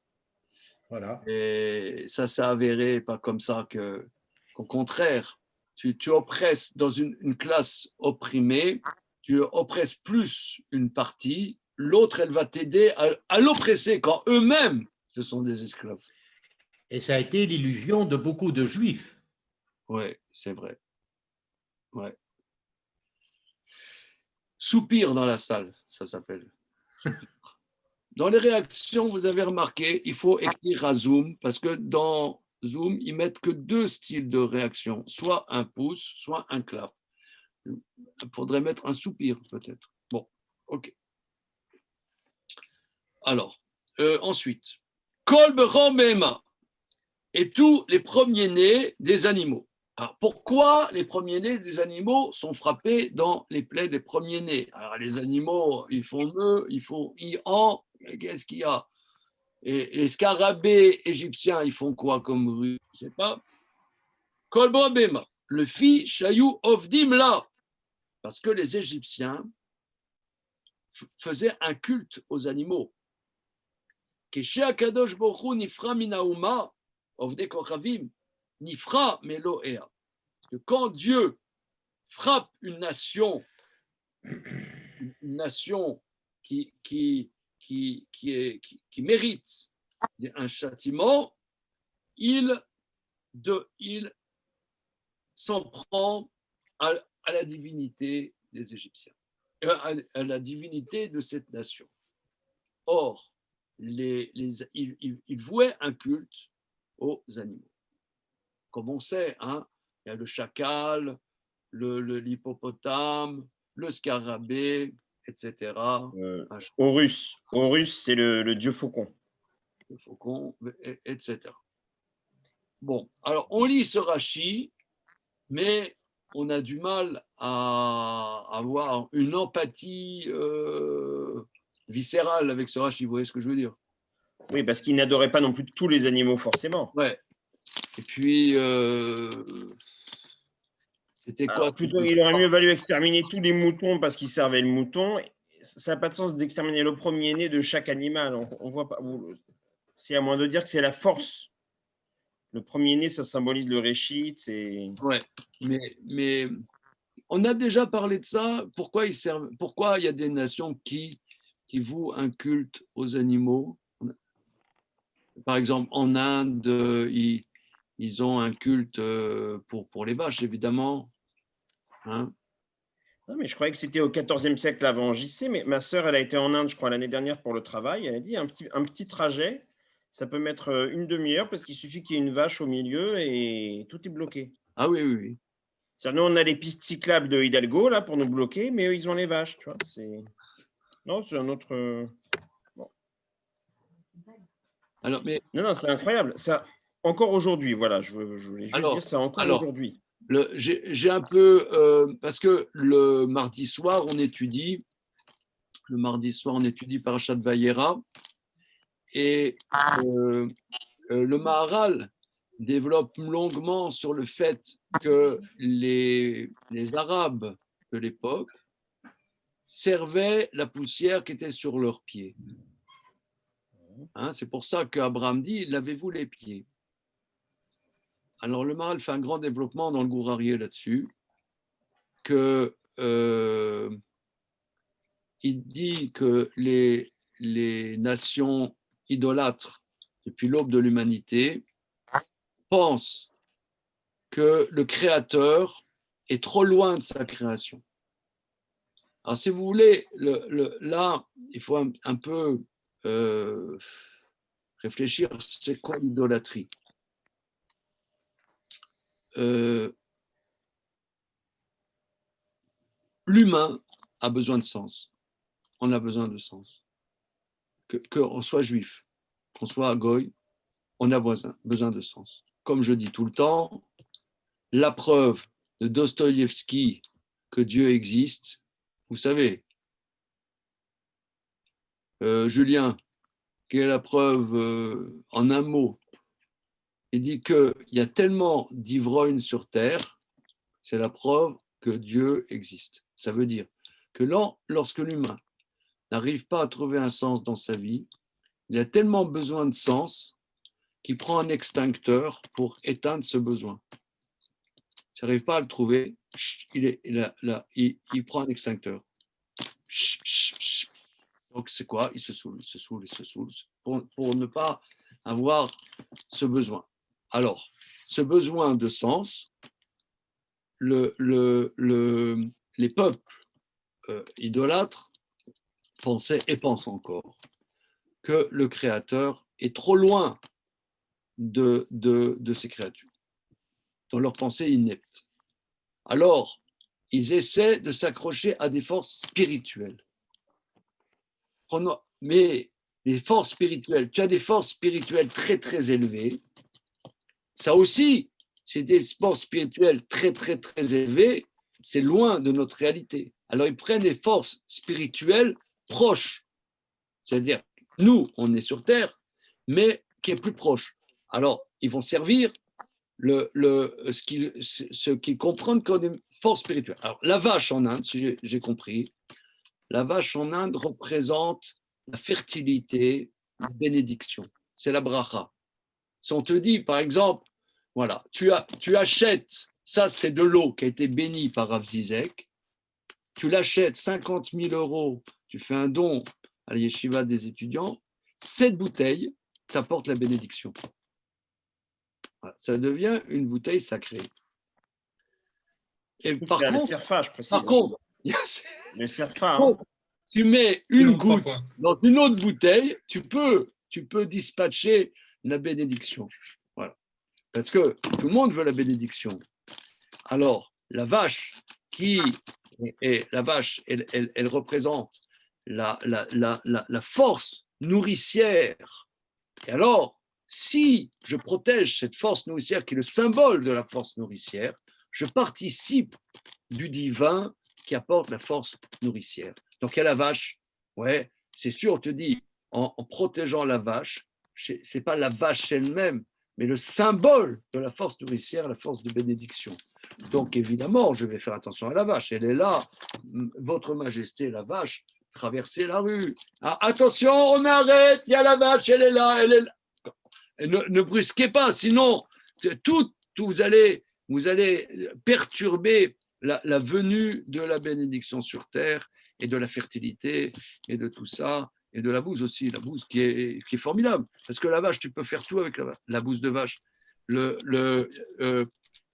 Voilà. Et ça s'est avéré pas comme ça qu'au contraire, tu oppresses dans une classe opprimée, tu oppresses plus une partie, l'autre, elle va t'aider à l'oppresser quand eux-mêmes, ce sont des esclaves. Et ça a été l'illusion de beaucoup de juifs. Oui, c'est vrai. Ouais. Soupir dans la salle, ça s'appelle. Dans les réactions, vous avez remarqué, il faut écrire à Zoom, parce que dans Zoom, ils mettent que 2 styles de réaction, soit un pouce, soit un clap. Il faudrait mettre un soupir, peut-être. Bon, ok. Alors, ensuite, Kol Bechor Behema, et tous les premiers-nés des animaux. Alors, pourquoi les premiers-nés des animaux sont frappés dans les plaies des premiers-nés? Alors, les animaux, ils font me, ils font i-en, qu'est-ce qu'il y a? Et les scarabées égyptiens, ils font quoi comme bruit? Je ne sais pas. Kol Bechor, le fi Shayou Ovdim là, parce que les Égyptiens faisaient un culte aux animaux. Keshe Akadosh Baruch Hu nifra minauma ovde kochavim nifra meloea. Que quand Dieu frappe une nation qui mérite un châtiment, il s'en prend à la divinité des Égyptiens, à la divinité de cette nation. Or, ils vouaient un culte aux animaux. Comme on sait, hein, il y a le chacal, l'hippopotame, le scarabée, etc. Horus, c'est le dieu faucon. Le faucon, etc. Bon, alors on lit ce Rashi, mais on a du mal à avoir une empathie viscérale avec ce Rashi. Vous voyez ce que je veux dire? Oui, parce qu'il n'adorait pas non plus tous les animaux, forcément. Ouais. Et puis, c'était quoi? Plutôt, il aurait mieux valu exterminer tous les moutons parce qu'ils servaient le mouton. Ça n'a pas de sens d'exterminer le premier-né de chaque animal. On voit pas. C'est à moins de dire que c'est la force. Le premier-né, ça symbolise le réchit. Ouais, mais on a déjà parlé de ça. Pourquoi il y a des nations qui vouent un culte aux animaux? Par exemple, en Inde, ils ont un culte pour les vaches, évidemment. Hein. Non, mais je croyais que c'était au XIVe siècle avant JC, mais ma sœur, elle a été en Inde, je crois, l'année dernière pour le travail. Elle a dit un petit trajet, ça peut mettre une demi-heure parce qu'il suffit qu'il y ait une vache au milieu et tout est bloqué. Ah oui, oui, oui. C'est-à-dire, nous, on a les pistes cyclables de Hidalgo là pour nous bloquer, mais eux, ils ont les vaches, tu vois. Non, c'est un autre. Bon. Alors, mais Non, c'est incroyable. Ça, encore aujourd'hui, voilà, je voulais juste dire ça encore aujourd'hui. J'ai un peu, parce que le mardi soir, on étudie Parashat Vayera, et le Maharal développe longuement sur le fait que les Arabes de l'époque servaient la poussière qui était sur leurs pieds. Hein, c'est pour ça qu'Abraham dit, lavez-vous les pieds. Alors le Maharal fait un grand développement dans le Gourarié là-dessus, que il dit que les nations idolâtres depuis l'aube de l'humanité pensent que le Créateur est trop loin de sa création. Alors si vous voulez, là, il faut un peu réfléchir, c'est quoi l'idolâtrie? L'humain a besoin de sens. On a besoin de sens. Qu'on soit juif, qu'on soit goy, on a besoin de sens. Comme je dis tout le temps, la preuve de Dostoïevski que Dieu existe, vous savez, Julien, quelle est la preuve en un mot? Il dit qu'il y a tellement d'ivrognes sur terre, c'est la preuve que Dieu existe. Ça veut dire que lorsque l'humain n'arrive pas à trouver un sens dans sa vie, il a tellement besoin de sens qu'il prend un extincteur pour éteindre ce besoin. S'il n'arrive pas à le trouver, il prend un extincteur. Donc c'est quoi? Il se saoule pour ne pas avoir ce besoin. Alors, ce besoin de sens, les peuples idolâtres pensaient et pensent encore que le Créateur est trop loin de ces créatures, dans leur pensée inepte. Alors, ils essaient de s'accrocher à des forces spirituelles. Mais les forces spirituelles, tu as des forces spirituelles très, très élevées. Ça aussi, c'est des forces spirituelles très, très, très élevées. C'est loin de notre réalité. Alors, ils prennent des forces spirituelles proches. C'est-à-dire, nous, on est sur Terre, mais qui est plus proche. Alors, ils vont servir ce qu'ils comprennent comme une force spirituelle. Alors, la vache en Inde, si j'ai compris, la vache en Inde représente la fertilité, la bénédiction. C'est la bracha. Si on te dit, par exemple, voilà, tu achètes, ça c'est de l'eau qui a été bénie par Rav Zizek, tu l'achètes 50 000 €, tu fais un don à la yeshiva des étudiants, cette bouteille t'apporte la bénédiction. Voilà, ça devient une bouteille sacrée. Et par contre, le serfa, je précise. Le serfa. Tu mets une goutte dans une autre bouteille, tu peux dispatcher la bénédiction. Voilà. Parce que tout le monde veut la bénédiction. Alors, la vache, elle représente la force nourricière. Et alors, si je protège cette force nourricière qui est le symbole de la force nourricière, je participe du divin qui apporte la force nourricière. Donc, il y a la vache. Ouais, c'est sûr, on te dit, en protégeant la vache, ce n'est pas la vache elle-même, mais le symbole de la force nourricière, la force de bénédiction. Donc, évidemment, je vais faire attention à la vache. Elle est là, votre majesté, la vache, traversez la rue. Ah, attention, on arrête, il y a la vache, elle est là, elle est là. Et ne brusquez pas, sinon, vous allez perturber la venue de la bénédiction sur terre et de la fertilité et de tout ça, et de la bouse aussi, la bouse qui est formidable. Parce que la vache, tu peux faire tout avec la bouse de vache.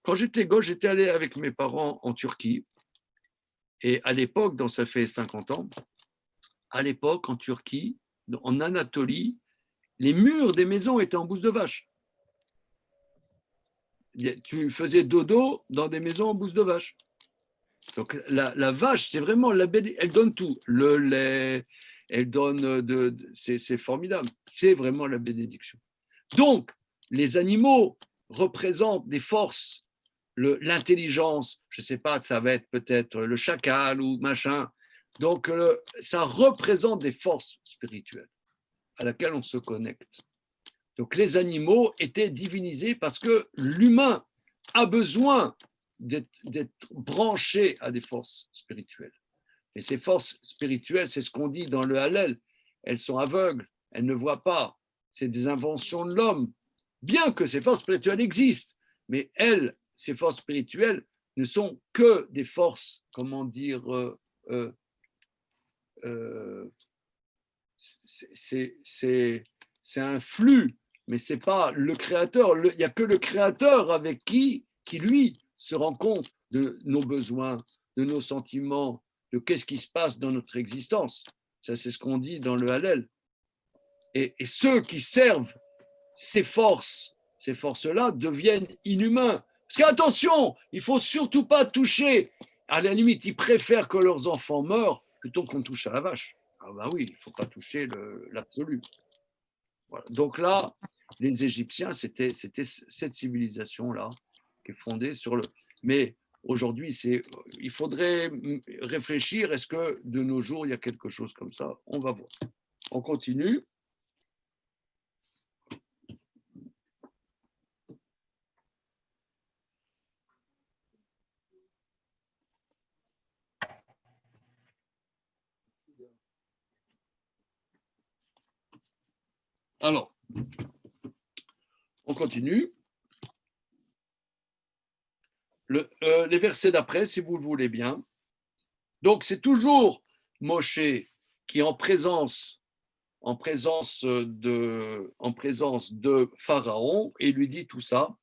Quand j'étais gosse, j'étais allé avec mes parents en Turquie. Et à l'époque, ça fait 50 ans, à l'époque, en Turquie, en Anatolie, les murs des maisons étaient en bouse de vache. Tu faisais dodo dans des maisons en bouse de vache. Donc la vache, c'est vraiment la belle, elle donne tout. Le lait, elle donne c'est formidable. C'est vraiment la bénédiction. Donc, les animaux représentent des forces, l'intelligence, je ne sais pas, ça va être peut-être le chacal ou machin. Donc, ça représente des forces spirituelles à laquelle on se connecte. Donc, les animaux étaient divinisés parce que l'humain a besoin d'être branché à des forces spirituelles. Et ces forces spirituelles, c'est ce qu'on dit dans le Hallel, elles sont aveugles, elles ne voient pas. C'est des inventions de l'homme. Bien que ces forces spirituelles existent, mais elles, ces forces spirituelles, ne sont que des forces, comment dire, c'est un flux, mais ce n'est pas le créateur. Il n'y a que le créateur avec qui lui, se rend compte de nos besoins, de nos sentiments, de qu'est-ce qui se passe dans notre existence. Ça, c'est ce qu'on dit dans le Hallel. Et ceux qui servent ces forces-là deviennent inhumains. Parce qu'attention, il ne faut surtout pas toucher. À la limite, ils préfèrent que leurs enfants meurent plutôt qu'on touche à la vache. Ah ben oui, il ne faut pas toucher l'absolu. Voilà. Donc là, les Égyptiens, c'était cette civilisation-là qui est fondée sur le... Mais aujourd'hui, il faudrait réfléchir, est-ce que de nos jours, il y a quelque chose comme ça? On va voir. On continue. Alors, on continue. Les versets d'après, si vous le voulez bien. Donc, c'est toujours Moshe qui, en présence de Pharaon, et lui dit tout ça.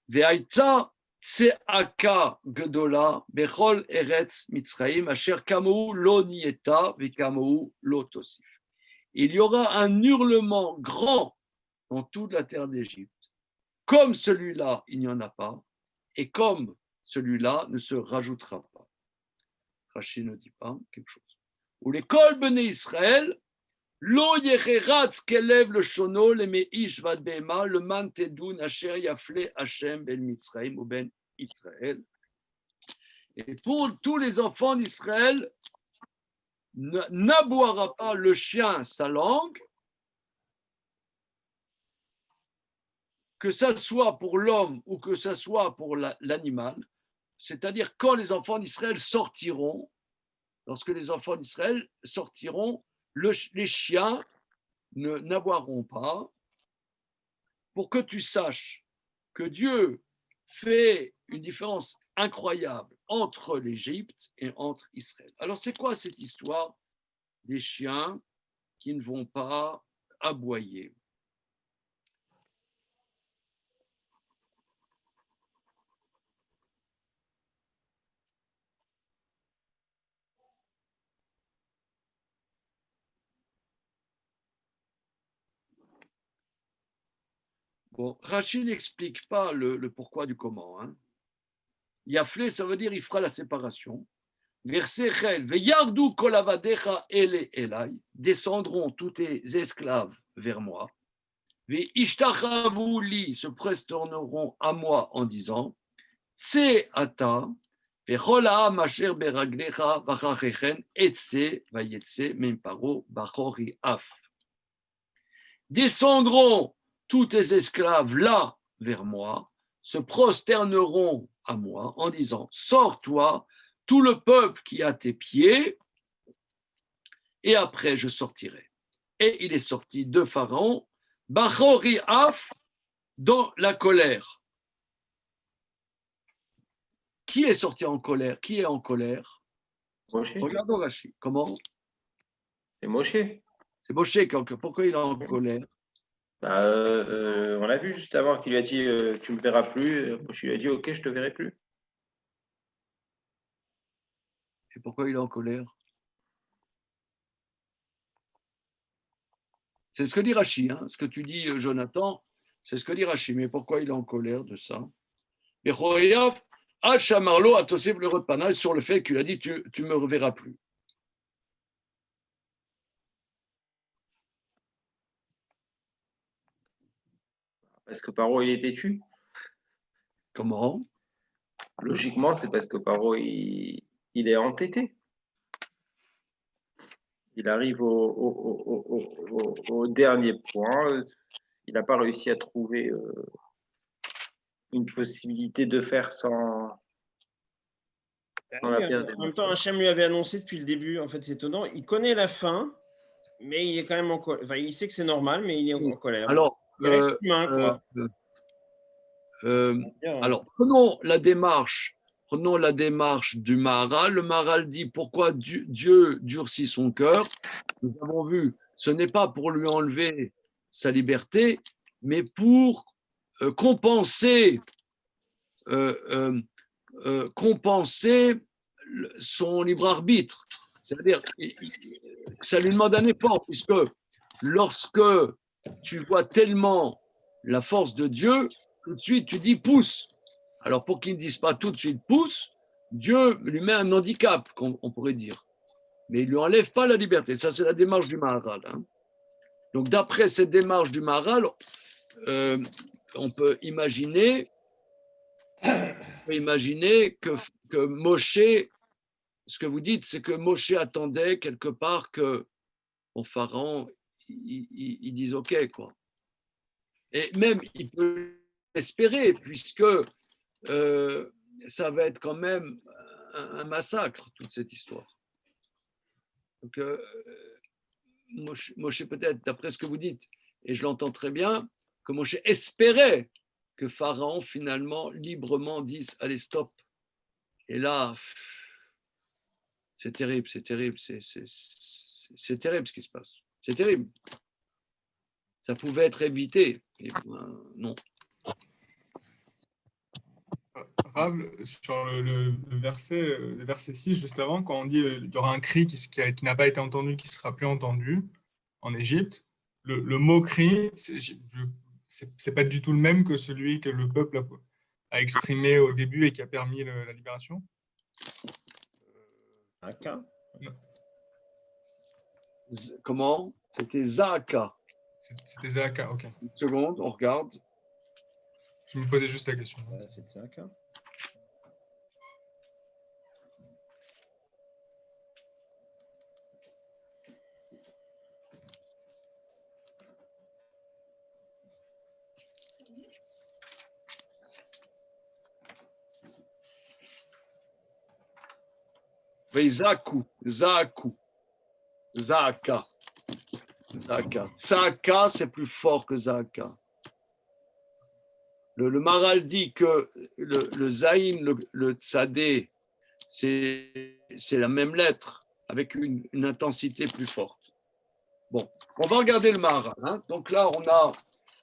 Ve'aitza tse'aka gedola bechol eretz Mitzraim asher kamou lo nieta ve'kamou lo tosif. Il y aura un hurlement grand dans toute la terre d'Égypte. Comme celui-là, il n'y en a pas, et comme celui-là ne se rajoutera pas. Rachid ne dit pas quelque chose. Ou les kol bnei Israël, lo yecheratz kelev le shono le meish vad behema le man tedun asher yafle Hashem ben Mitzraim ou ben Israël. Et pour tous les enfants d'Israël, n'aboiera pas le chien sa langue, que ça soit pour l'homme ou que ça soit pour l'animal, c'est-à-dire quand les enfants d'Israël sortiront, lorsque les enfants d'Israël sortiront, les chiens n'aboieront pas, pour que tu saches que Dieu fait une différence incroyable entre l'Égypte et entre Israël. Alors c'est quoi cette histoire des chiens qui ne vont pas aboyer? Bon, Rachid n'explique pas le pourquoi du comment. Hein. Yaflé, ça veut dire il fera la séparation. Verset Chel, Veyardu kolavadecha ele elai, descendront tous tes esclaves vers moi. Veishtachavu li, se prosterneront à moi en disant, Tse ata, vechola masher beraglecha vachachechen, etse vayetse memparo bachori af. Descendront tous tes esclaves là vers moi, se prosterneront à moi en disant, sors-toi, tout le peuple qui est à tes pieds, et après je sortirai. Et il est sorti de Pharaon, Bachori Af, dans la colère. Qui est sorti en colère? Qui est en colère? Moshe. Regarde Rachid. Comment? C'est Moshe. C'est Moshe. Pourquoi il est en colère? On a vu juste avant qu'il lui a dit tu me verras plus. Moshe lui a dit ok, je te verrai plus. Et pourquoi il est en colère? C'est ce que dit Rachi, hein. Ce que tu dis, Jonathan, c'est ce que dit Rachi. Mais pourquoi il est en colère de ça? Et Choyav, Hachamarlo a Tosef le Repana sur le fait qu'il a dit tu me reverras plus. Parce que Paro, il est têtu. Comment? Logiquement, c'est parce que Paro, il est entêté. Il arrive au dernier point. Il n'a pas réussi à trouver une possibilité de faire sans la perte des En même temps, Hachem lui avait annoncé depuis le début, en fait, c'est étonnant. Il connaît la fin, mais il est quand même en colère. Enfin, il sait que c'est normal, mais il est en colère. Alors, Il reste humain, quoi. alors prenons la démarche du Maharal. Le Maharal dit pourquoi Dieu durcit son cœur. Nous avons vu, ce n'est pas pour lui enlever sa liberté, mais pour compenser son libre arbitre. C'est-à-dire que ça lui demande un effort, puisque lorsque tu vois tellement la force de Dieu, tout de suite tu dis pousse. Alors pour qu'il ne dise pas tout de suite pousse, Dieu lui met un handicap, on pourrait dire. Mais il ne lui enlève pas la liberté. Ça, c'est la démarche du Maharal. Hein. Donc d'après cette démarche du Maharal, on peut imaginer que Moshe, ce que vous dites, c'est que Moshe attendait quelque part que au Pharaon, il dise OK, quoi. Et même, il peut espérer, puisque ça va être quand même un massacre, toute cette histoire. Donc, Moshe, peut-être, d'après ce que vous dites, et je l'entends très bien, que Moshe espérait que Pharaon, finalement, librement dise « Allez, stop ». Et là, c'est terrible, c'est terrible, c'est terrible ce qui se passe. C'est terrible. Ça pouvait être évité. Et non. Rav, sur le verset 6, juste avant, quand on dit il y aura un cri qui n'a pas été entendu, qui sera plus entendu en Égypte, le mot cri, c'est pas du tout le même que celui que le peuple a exprimé au début et qui a permis la libération. Comment? C'était Zaka. C'était Zaka, ok. Une seconde, on regarde. Je me posais juste la question. C'est Zaka. Oui, Zaka. Zaka, c'est plus fort que Zaka. Le Maharal dit que le Zaïn, le Tzadé, c'est la même lettre, avec une intensité plus forte. Bon, on va regarder le Maharal. Hein. Donc là, on a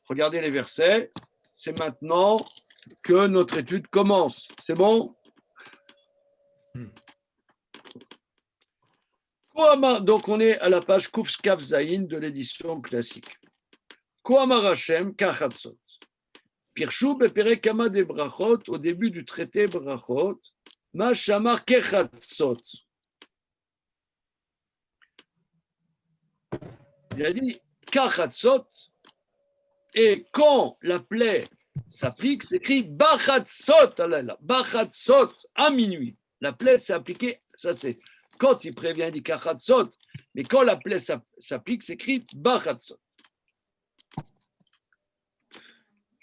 regardé les versets. C'est maintenant que notre étude commence. C'est bon? Donc, on est à la page Kouf Kaf Zayin de l'édition classique. Koamar Hashem Kachatzot. Pirshu Bepere Kama de Brachot, au début du traité Brachot, Ma Shamar Kechatzot. Il a dit Kachatzot, et quand la plaie s'applique, c'est écrit Bachatzot, Bachatzot, à minuit. La plaie s'est appliquée, ça c'est. Quand il prévient, il dit Kachatzot, mais quand la plaie s'applique, c'est écrit Bachatzot.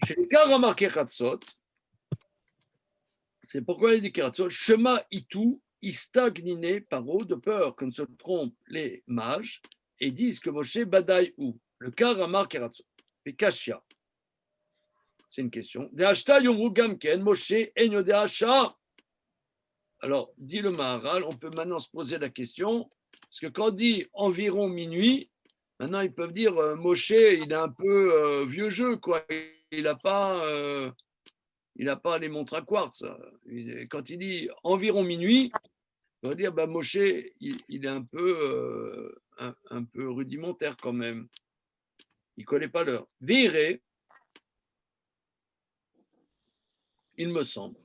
Chez les cas remarqués Kachatzot, c'est pourquoi il dit Kachatzot, Shema Itu, Istagnine Paro, de peur qu'on ne se trompe les mages, et disent que Moshe Badaï ou le cas remarqué Kachatzot, et Kashia. C'est une question. De Hashta Yomru Gamken, Moshe Enyo de Hasha. Alors, dit le Maharal, on peut maintenant se poser la question, parce que quand on dit environ minuit, Maintenant, ils peuvent dire Moshe, il est un peu vieux jeu, quoi. Il n'a pas, les montres à quartz. Quand il dit environ minuit, on va dire Moshe, il est un peu, un peu rudimentaire quand même. Il ne connaît pas l'heure. Viré, il me semble.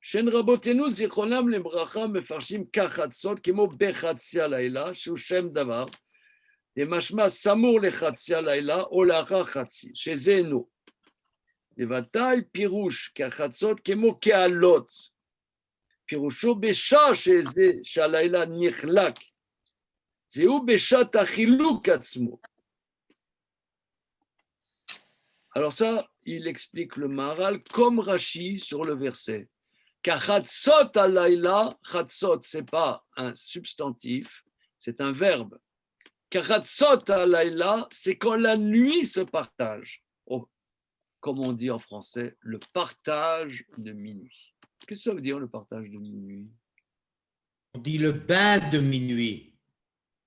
Shen Rabotenu Zichronam Lebracha Mefarshim Kachatzot Kemo Bechatzia Laila Shu Shem Davar Demashma Samur Lechatzia Laila Olacha Chatzi Shezeno Devatai Pirush Kachatzot Kemo Kealot Pirusho Besha Sheze Shalaila Nichlak Zeu Besha Tachiluk Atzmo. Alors ça, il explique le Maharal comme Rashi sur le verset. Car chatzot alayla, chatzot, ce n'est pas un substantif, c'est un verbe. Car chatzot alayla, c'est quand la nuit se partage. Oh, comme on dit en français, le partage de minuit. Qu'est-ce que ça veut dire le partage de minuit? On dit le bain de minuit.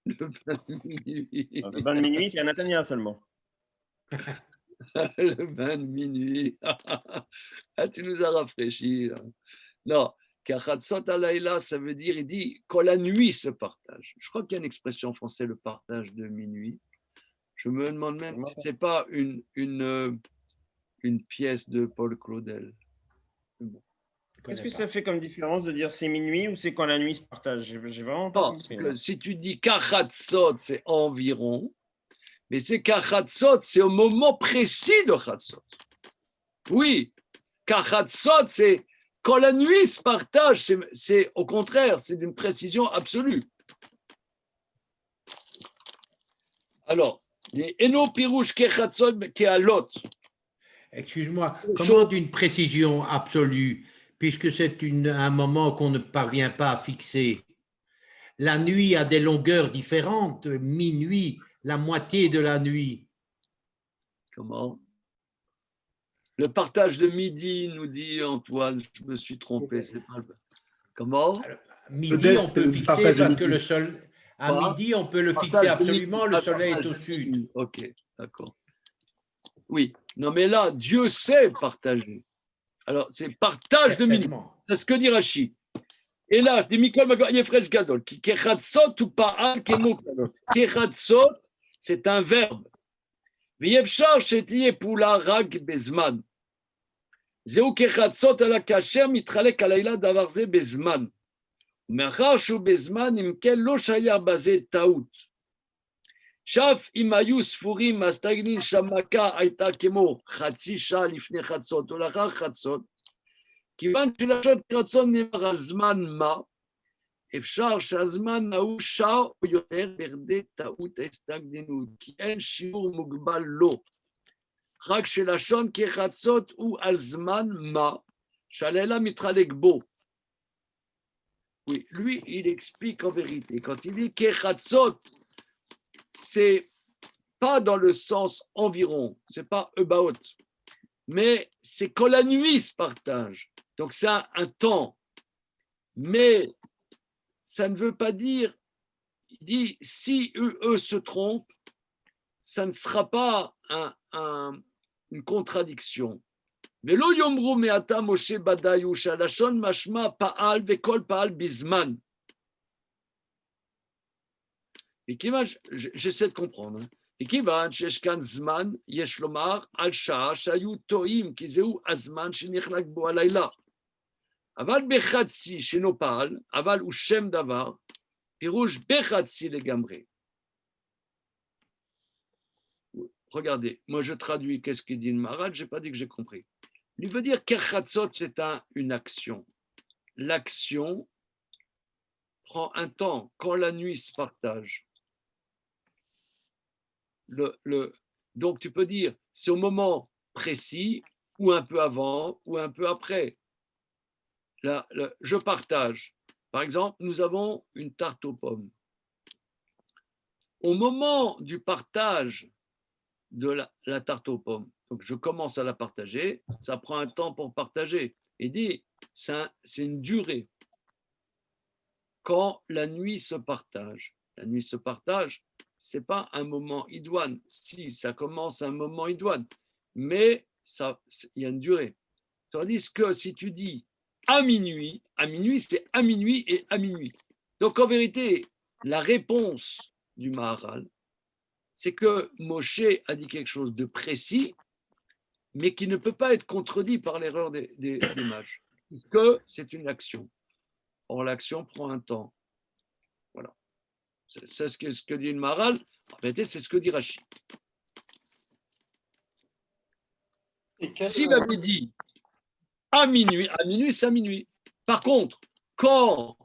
Le bain de minuit. Le bain de minuit, c'est à Natania seulement. Le bain de minuit. Ah, tu nous as rafraîchi. Là. Non, Kachatzot alayla, ça veut dire, il dit quand la nuit se partage. Je crois qu'il y a une expression en français, le partage de minuit. Je me demande même si ce n'est pas une pièce de Paul Claudel. Bon. Qu'est-ce que ça fait comme différence de dire c'est minuit ou c'est quand la nuit se partage? J'ai vraiment pas compris. Si tu dis Kachatzot, c'est environ, mais c'est Kachatzot, c'est au moment précis de Chatzot. Oui, Kachatzot, c'est quand la nuit se partage, c'est au contraire, c'est d'une précision absolue. Alors, les Eno Pirouche Kechatzot Kealot. Excuse-moi, comment d'une précision absolue, puisque c'est un moment qu'on ne parvient pas à fixer? La nuit a des longueurs différentes, minuit, la moitié de la nuit. Comment? Le partage de midi, nous dit Antoine, je me suis trompé. C'est pas le... Comment? Alors, midi, on peut fixer parce que le soleil. À midi, on peut le fixer absolument, le soleil est au sud. Ok, d'accord. Oui, non, mais là, Dieu sait partager. Alors, c'est partage de midi. C'est ce que dit Rashi. Et là, je dis Mikol Yefresh Gadol, qui kechatzot ou pa'al kemo gadol. Kechatzot, c'est un verbe. V'yefshar shetiye pula rag bezman. Zeu kechatzot ala kasher mitchalek alayla davar ze bezman. Me'achar shu bezman imken lo shaya baze taout. Shaf im hayu sfurim astagnin shamaka ayta kemo chatzi sha lifnei chatzot ou lachar chatzot. כיוון שלשון כרצון נאמר על זמן מה, אפשר שהזמן ההוא שעה או יותר בכדי טעות ההסתגננות, כי אין שיעור מוגבל לו. רק שלשון כחצות הוא על זמן מה, שהלילה מתחלק בו. Oui, lui, il explique en vérité. Quand il dit kechatzot, c'est pas dans le sens environ, c'est pas about, mais c'est quand la nuit se partage. Donc, c'est un temps. Mais ça ne veut pas dire, il dit, si eux se trompent, ça ne sera pas une contradiction. Velo yomru me'ata Moshe badayu shalashon mashma pa'al vekol pa'al bizman. Et qui va, j'essaie de comprendre. מכיוון שיש כאן זמן, יש לומר על שעה שהיו טועים, כי זהו הזמן שנחלק בו הלילה. אבל בחצי שאינו פעל, אבל הוא שם דבר, פירוש בחצי לגמרי. Regardez, moi je traduis qu'est-ce qu'il dit le Maharal, je n'ai pas dit que j'ai compris. Il veut dire qu'Erchatzot, c'est une action. L'action prend un temps quand la nuit se partage. Donc tu peux dire c'est au moment précis ou un peu avant ou un peu après. Là, je partage. Par exemple, nous avons une tarte aux pommes. Au moment du partage de la tarte aux pommes, donc je commence à la partager, ça prend un temps pour partager. Et dit, c'est une durée. Quand la nuit se partage, ce n'est pas un moment idoine. Si, ça commence à un moment idoine, mais il y a une durée. Tandis que si tu dis à minuit, c'est à minuit et à minuit. Donc en vérité, la réponse du Maharal, c'est que Moshe a dit quelque chose de précis, mais qui ne peut pas être contredit par l'erreur des mages. Que c'est une action. Or, l'action prend un temps. Voilà. C'est ce que dit le Maharal. En vérité, c'est ce que dit Rashi. S'il avait dit à minuit, c'est à minuit. Par contre, quand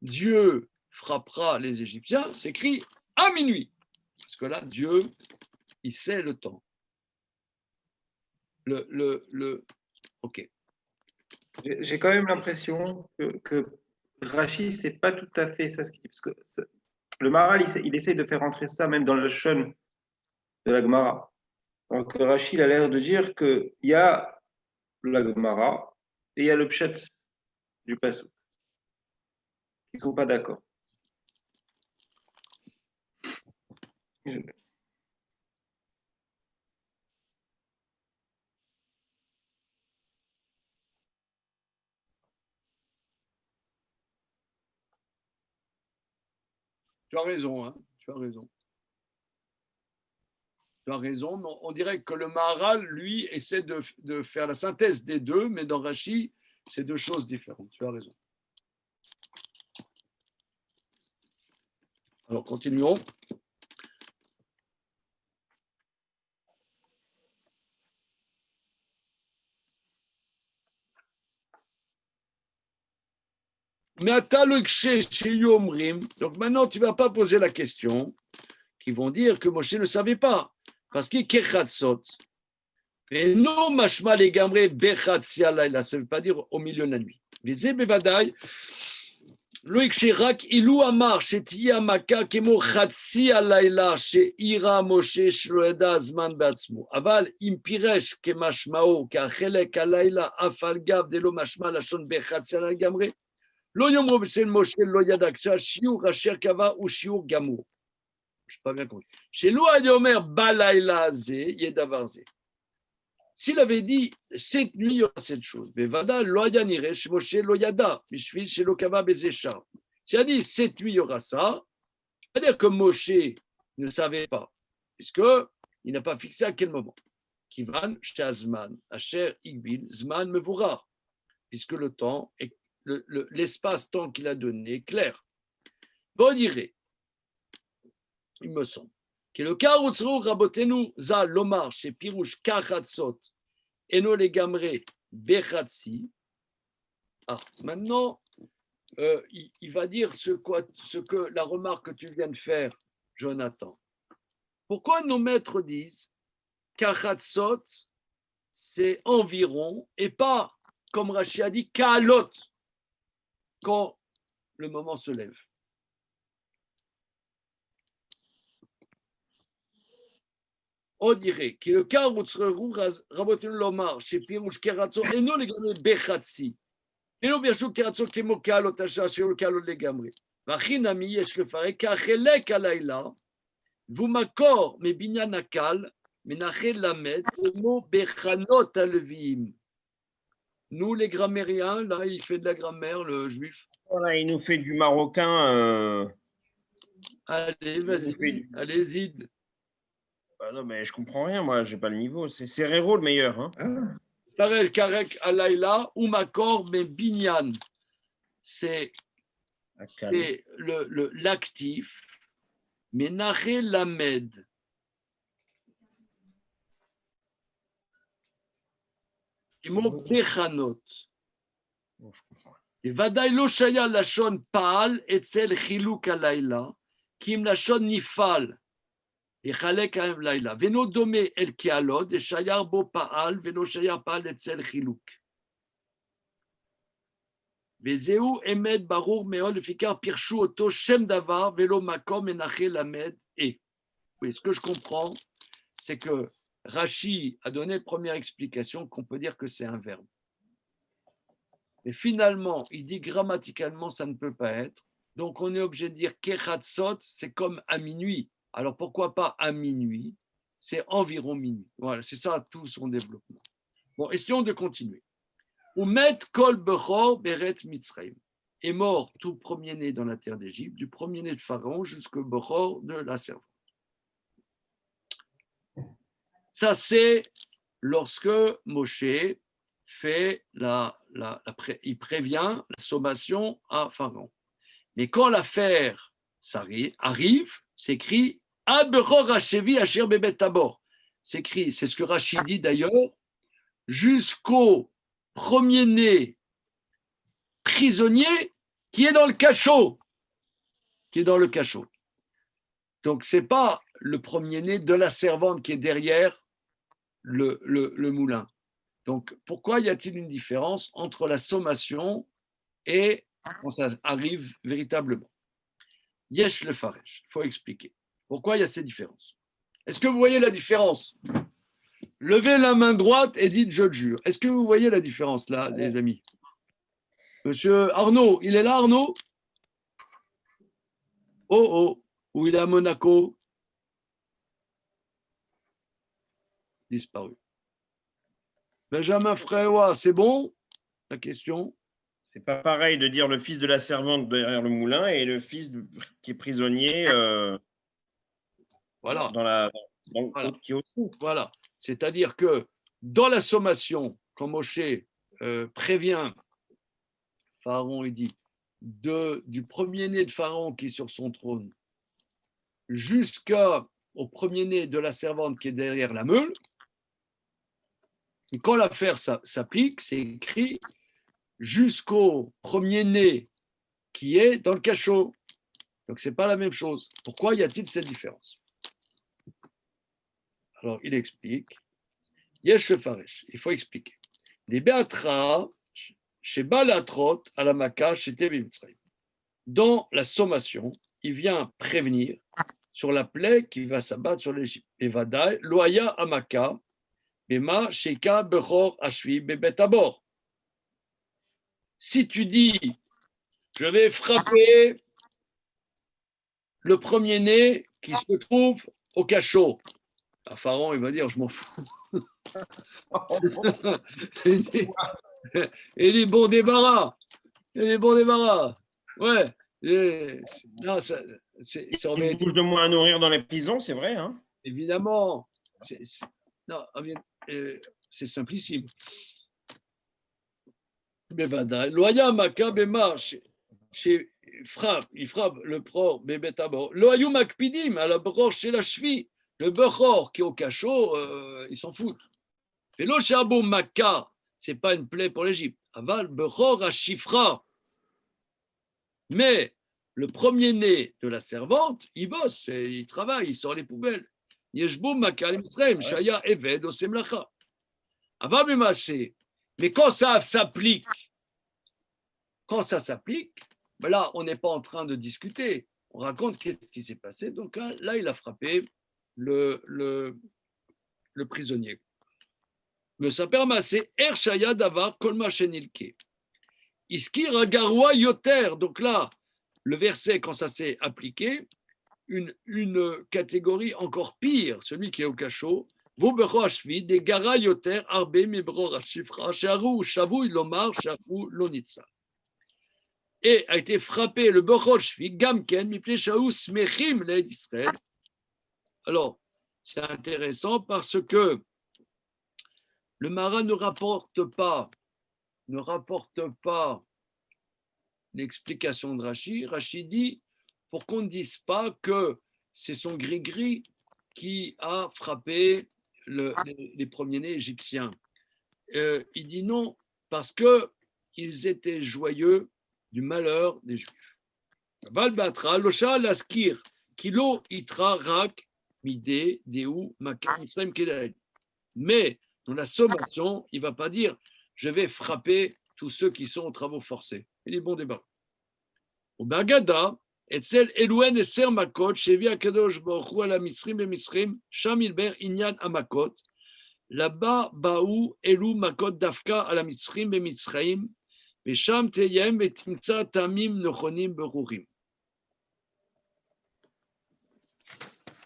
Dieu frappera les Égyptiens, c'est écrit à minuit. Parce que là, Dieu, il fait le temps. Ok. J'ai quand même l'impression que Rashi, c'est pas tout à fait ça ce qu'il dit. Parce que le Maharal, il essaye de faire entrer ça même dans le Shon de la Gemara. Alors que Rashi, il a l'air de dire qu'il y a la Gemara et il y a le Pshat du Pasuk. Ils ne sont pas d'accord. Tu as raison, hein, tu as raison. Tu as raison, mais on dirait que le Maharal, lui, essaie de faire la synthèse des deux, mais dans Rashi, c'est deux choses différentes. Tu as raison. Alors, continuons. Mais donc maintenant, tu ne vas pas poser la question qui vont dire que Moshe ne savait pas. Parce qu'il kechatzot. Et non, mashma les gamré bechatsia laila, ça ne veut pas dire au milieu de la nuit. Vizé bevadai, loïk shirak ilou amar, shetia maka kemo chatsia laila, she ira Moshe shloeda zman batzmo. Aval impiresh kemashmao, kachelek alayla afal gav de lo mashma lachon bechatsia laila gamré. Lo yomro b'sel Moshe lo yadaksha, shiur asher kava ou shiur gamour. Je n'ai pas bien compris. Chez l'Ouayomer Balaïla Zé, Yedavarze. S'il avait dit cette nuit, il y aura cette chose. Mais Vada, Loyanire, chez Moshe Loyada, Mishvil, chez Lokava Bezéchar. S'il a dit cette nuit, il y aura ça, c'est-à-dire que Moshe ne savait pas, puisqu'il n'a pas fixé à quel moment. Kivan, Shazman, Asher, Igbil, Zman, Mevourar, puisque le temps, l'espace-temps qu'il a donné est clair. Bon, dirait. Il me semble. Que le cas où rabotenu za lomar chez Pirouche kachatzot eno les gamré bechatsi. Ah, maintenant, il va dire ce que la remarque que tu viens de faire, Jonathan. Pourquoi nos maîtres disent kachatzot, c'est environ, et pas, comme Rashi a dit, kalot, quand le moment se lève. On dirait que le cas où Rabotenu Lomar, chez Pirouche Keratso, et non les gamré Bechatsi, et non bien sûr Keratso Kemoka, l'Otacha, chez le Kalo les gamré. Vachinami, Yesh le Faré, Kachelek Alaïla, vous m'accordez, mais Binyanakal, Menachel Lamed, le mot Bechanot Alvim. Nous, les grammairiens, là, il fait de la grammaire, le juif. Voilà, il nous fait du marocain. Allez, vas-y, allez-y. Bah non, mais je comprends rien, moi, j'ai pas le niveau. C'est Serrero le meilleur. Hein. Karel Karek Alaïla, ou Makor, mais Binyan. C'est l'actif, mais Naché Lamed. Et mot Bechanot. Et Vadaï lo shaya lachon paal etzel chiluk alayla, kim lachon nifal. Et Chalek Aem Laila. Veno domé el kialod, et Shayar bo paal, veno Shayar paal etzel chiluk. Vezeu emed barour meol, fikar pirshu oto shem davar, velo makom enaché lamed et. Oui, ce que je comprends, c'est que Rashi a donné la première explication qu'on peut dire que c'est un verbe. Mais finalement, il dit grammaticalement, ça ne peut pas être. Donc, on est obligé de dire kechatzot, c'est comme à minuit. Alors pourquoi pas à minuit? C'est environ minuit. Voilà, c'est ça tout son développement. Bon, essayons de continuer. Umet kol bechor beret Mitzrayim. Est mort tout premier-né dans la terre d'Égypte, du premier-né de Pharaon jusqu'au bechor de la servante. Ça, c'est lorsque Moshe fait il prévient la sommation à Pharaon. Mais quand l'affaire arrive, c'est écrit Abechor Hashevi Asher Bebet Tabor. C'est écrit, c'est ce que Rachid dit d'ailleurs, jusqu'au premier-né prisonnier qui est dans le cachot. Donc, ce n'est pas le premier-né de la servante qui est derrière le moulin. Donc, pourquoi y a-t-il une différence entre la sommation et quand ça arrive véritablement? Yesh le faresh, il faut expliquer. Pourquoi il y a ces différences? Est-ce que vous voyez la différence? Levez la main droite et dites « je jure ». Est-ce que vous voyez la différence là, les amis? Monsieur Arnaud, il est là, Arnaud? Oh, où il est à Monaco? Disparu. Benjamin Fréois, c'est bon? La question? C'est pas pareil de dire le fils de la servante derrière le moulin et le fils qui est prisonnier Voilà. dans le qui est au-dessous. Voilà. C'est-à-dire que dans la sommation, quand Moshe prévient Pharaon, il dit du premier-né de Pharaon qui est sur son trône jusqu'au premier-né de la servante qui est derrière la meule. Et quand l'affaire s'applique, c'est écrit jusqu'au premier-né qui est dans le cachot. Donc, ce n'est pas la même chose. Pourquoi y a-t-il cette différence? Alors, il explique. Yesh Faresh, il faut expliquer. Les Béatra, chez Balatrot, à la Maka, chez Mitzrayim. Dans la sommation, il vient prévenir sur la plaie qui va s'abattre sur l'Égypte. Et Vadaï, Loaya Amaka, Bema, Sheka, Bechor, Ashvi, Bebet Tabor. Si tu dis, je vais frapper le premier-né qui se trouve au cachot, à Pharaon, il va dire, je m'en fous. Et les bons débarras. Ouais. Non, c'est plus ou moins à nourrir dans les prisons, c'est vrai. Hein, évidemment. C'est simplissime. Loya Maka Bema, il frappe le Bechor Bebet Tabor. Loyou Makpidim, à la Bechor chez la cheville. Le Bechor qui est au cachot, ils s'en foutent. Et le Shabou Maka, ce n'est pas une plaie pour l'Égypte. Aval Bechor à Chifra. Mais le premier-né de la servante, il bosse, il travaille, il sort les poubelles. Yeshbou Maka Mitzrayim, Shaya Eved Osemlacha. Aval Bemassé. Mais quand ça s'applique, ben là, on n'est pas en train de discuter. On raconte qu'est-ce qui s'est passé. Donc là, il a frappé le prisonnier. Le saperma, c'est Ershaya Davar Kolma Shenilke. Iskir Garwa Yoter. Donc là, le verset, quand ça s'est appliqué, une catégorie encore pire, celui qui est au cachot. Des Gara Yoter Arbe Mebro Rashifra Sharu Shavu Lomar Shafu Lonitsa. Et a été frappé le Bechorshvi, Gamken, Mipne Shaou Smechim d'Israël. Alors, c'est intéressant parce que le Maran ne rapporte pas l'explication de Rashi. Rashi dit, pour qu'on ne dise pas que c'est son gris-gris qui a frappé les premiers-nés égyptiens. Il dit non, parce qu'ils étaient joyeux du malheur des Juifs. Valbatra, Losha, Laskir, Kilo, Itra, Rak, Midé, Déou, Makam, Israël, Kedaï. Mais dans la sommation, il ne va pas dire je vais frapper tous ceux qui sont aux travaux forcés. Il est bon débat. Au Bagada, Etzel Elouen et Ser Makot, Chevi Akadosh Baruch ala Mitzrim et Mitzrim, Sham Ilber Inyan Amakot, là-bas, Baou, Elou, Makot, Dafka, à la Mitzrim et Mitzraim, Vesham Teyem et Timsa Tamim Nochonim Berurim.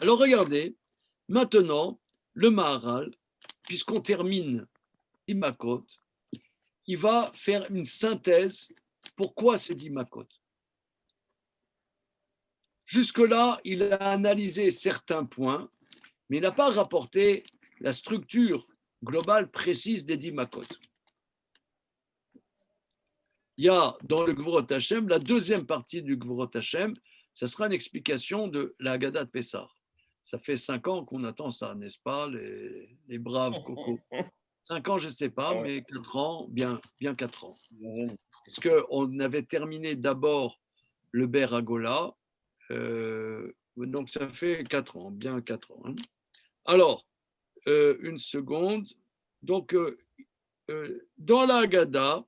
Alors regardez, maintenant, le Maharal, puisqu'on termine Dimakot, il va faire une synthèse. Pourquoi c'est Dimakot? Jusque-là, il a analysé certains points, mais il n'a pas rapporté la structure globale précise des 10 makot. Il y a dans le Gvorot Hashem, la deuxième partie du Gvorot Hashem, ça sera une explication de la Haggadah de Pessah. Ça fait 5 ans qu'on attend ça, n'est-ce pas, les braves cocos? 5 ans, je ne sais pas, mais 4 ans, bien 4 ans. Parce qu'on avait terminé d'abord le Ber Agola, donc ça fait 4 ans, bien 4 ans. Hein. Alors, une seconde. Donc, dans la Haggadah,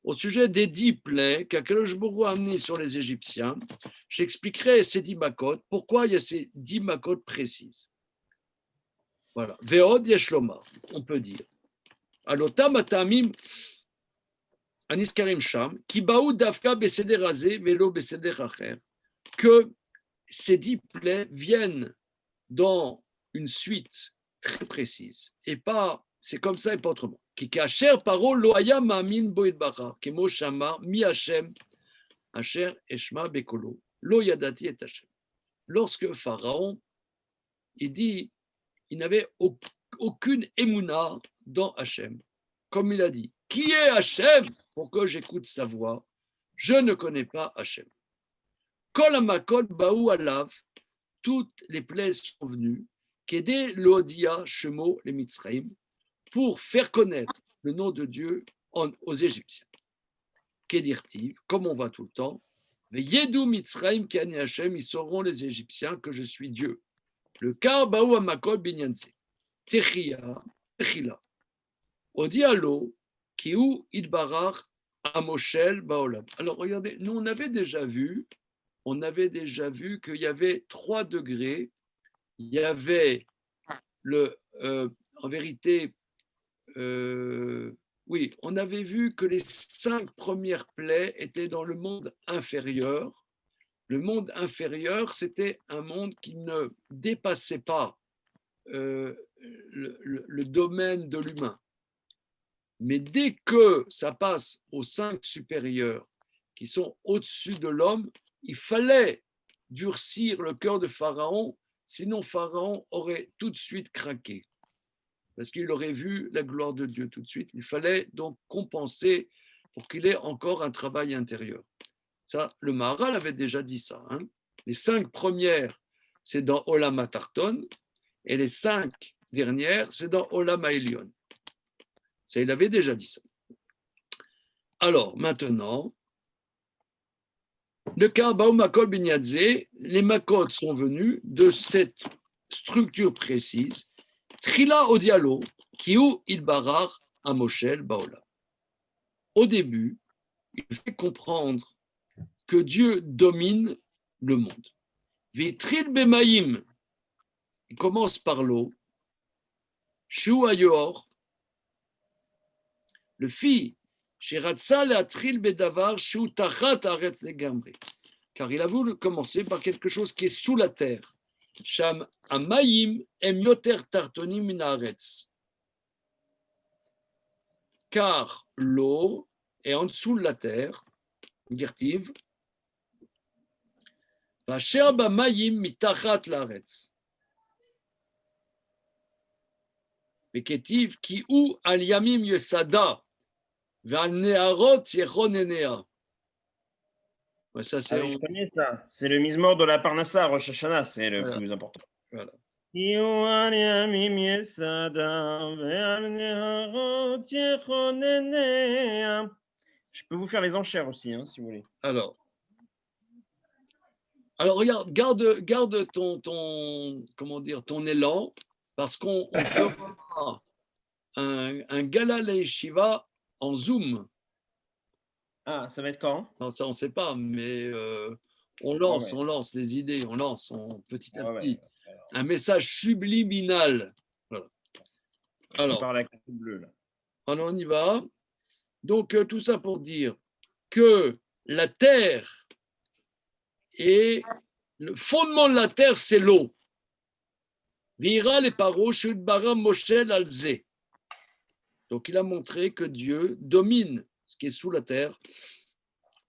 au sujet des 10 plaies qu'Akadosh Baruch Hu a amenées sur les Égyptiens, j'expliquerai ces 10 makot, pourquoi il y a ces 10 makot précises. Voilà. Ve'od yesh lomar, on peut dire. Alotam atamim aniskarim sham, ki baou dafka beseder hazeh velo beseder acher, que ces 10 plaies viennent dans une suite très précise et pas, c'est comme ça et pas autrement. Qui kacher paro lo haya ma'amin bo yitbarach kemo shamar mi Hashem asher eshma bekolo lo yadati et Hashem. Lorsque Pharaon il dit, il n'avait aucune émouna dans Hashem, comme il a dit, qui est Hashem pour que j'écoute sa voix? Je ne connais pas Hashem. Kol hamakot baou alav, toutes les plaies sont venues, qu'aider l'odia shemo les Mitzraïm, pour faire connaître le nom de Dieu aux Égyptiens. Qu'est-il, comme on voit tout le temps, Yedou Mitzraïm kani Hashem, ils sauront les Égyptiens que je suis Dieu. Le kar baou hamakot binyanse, techila, odialo, kiou idbarach amoshel baolam. Alors regardez, nous on avait déjà vu qu'il y avait 3 degrés. Il y avait en vérité, oui, on avait vu que les 5 premières plaies étaient dans le monde inférieur. Le monde inférieur, c'était un monde qui ne dépassait pas le domaine de l'humain. Mais dès que ça passe aux 5 supérieurs qui sont au-dessus de l'homme, il fallait durcir le cœur de Pharaon, sinon Pharaon aurait tout de suite craqué. Parce qu'il aurait vu la gloire de Dieu tout de suite. Il fallait donc compenser pour qu'il ait encore un travail intérieur. Ça, le Maharal avait déjà dit ça. Hein. Les 5 premières, c'est dans Olam HaTarton, et les 5 dernières, c'est dans Olam HaElyon. Ça, il avait déjà dit ça. Alors, maintenant, le cas Baou Makol Binyadze, les Makot sont venus de cette structure précise, Trila Odialo, Kiou Ilbarar Amoshel Baola. Au début, il fait comprendre que Dieu domine le monde. Vitril Bemaïm, il commence par l'eau, Shu Ayor, le fils, car il a voulu commencer par quelque chose qui est sous la terre. Sham amayim em yoter tartonim min haaretz. Car l'eau est en dessous de la terre, dirtiv. Vasher bamayim mitachat laaretz. Veketiv ki ou al yamim yesada. Ça, c'est je connais ça. C'est le Mizmor de la Parnassa, Rosh Hashanah, c'est le plus important. Voilà. Je peux vous faire les enchères aussi, hein, si vous voulez. Alors regarde, garde ton élan, parce qu'on fera un gala Yeshiva en Zoom. Ah, ça va être quand? Non, ça, on ne sait pas, mais on lance les idées, on lance petit à petit. Un message subliminal. Voilà. Alors, par la carte bleue, là. Alors, on y va. Donc, tout ça pour dire que la terre et le fondement de la terre, c'est l'eau. Vira les paro bara Moshe alze. Donc il a montré que Dieu domine ce qui est sous la terre.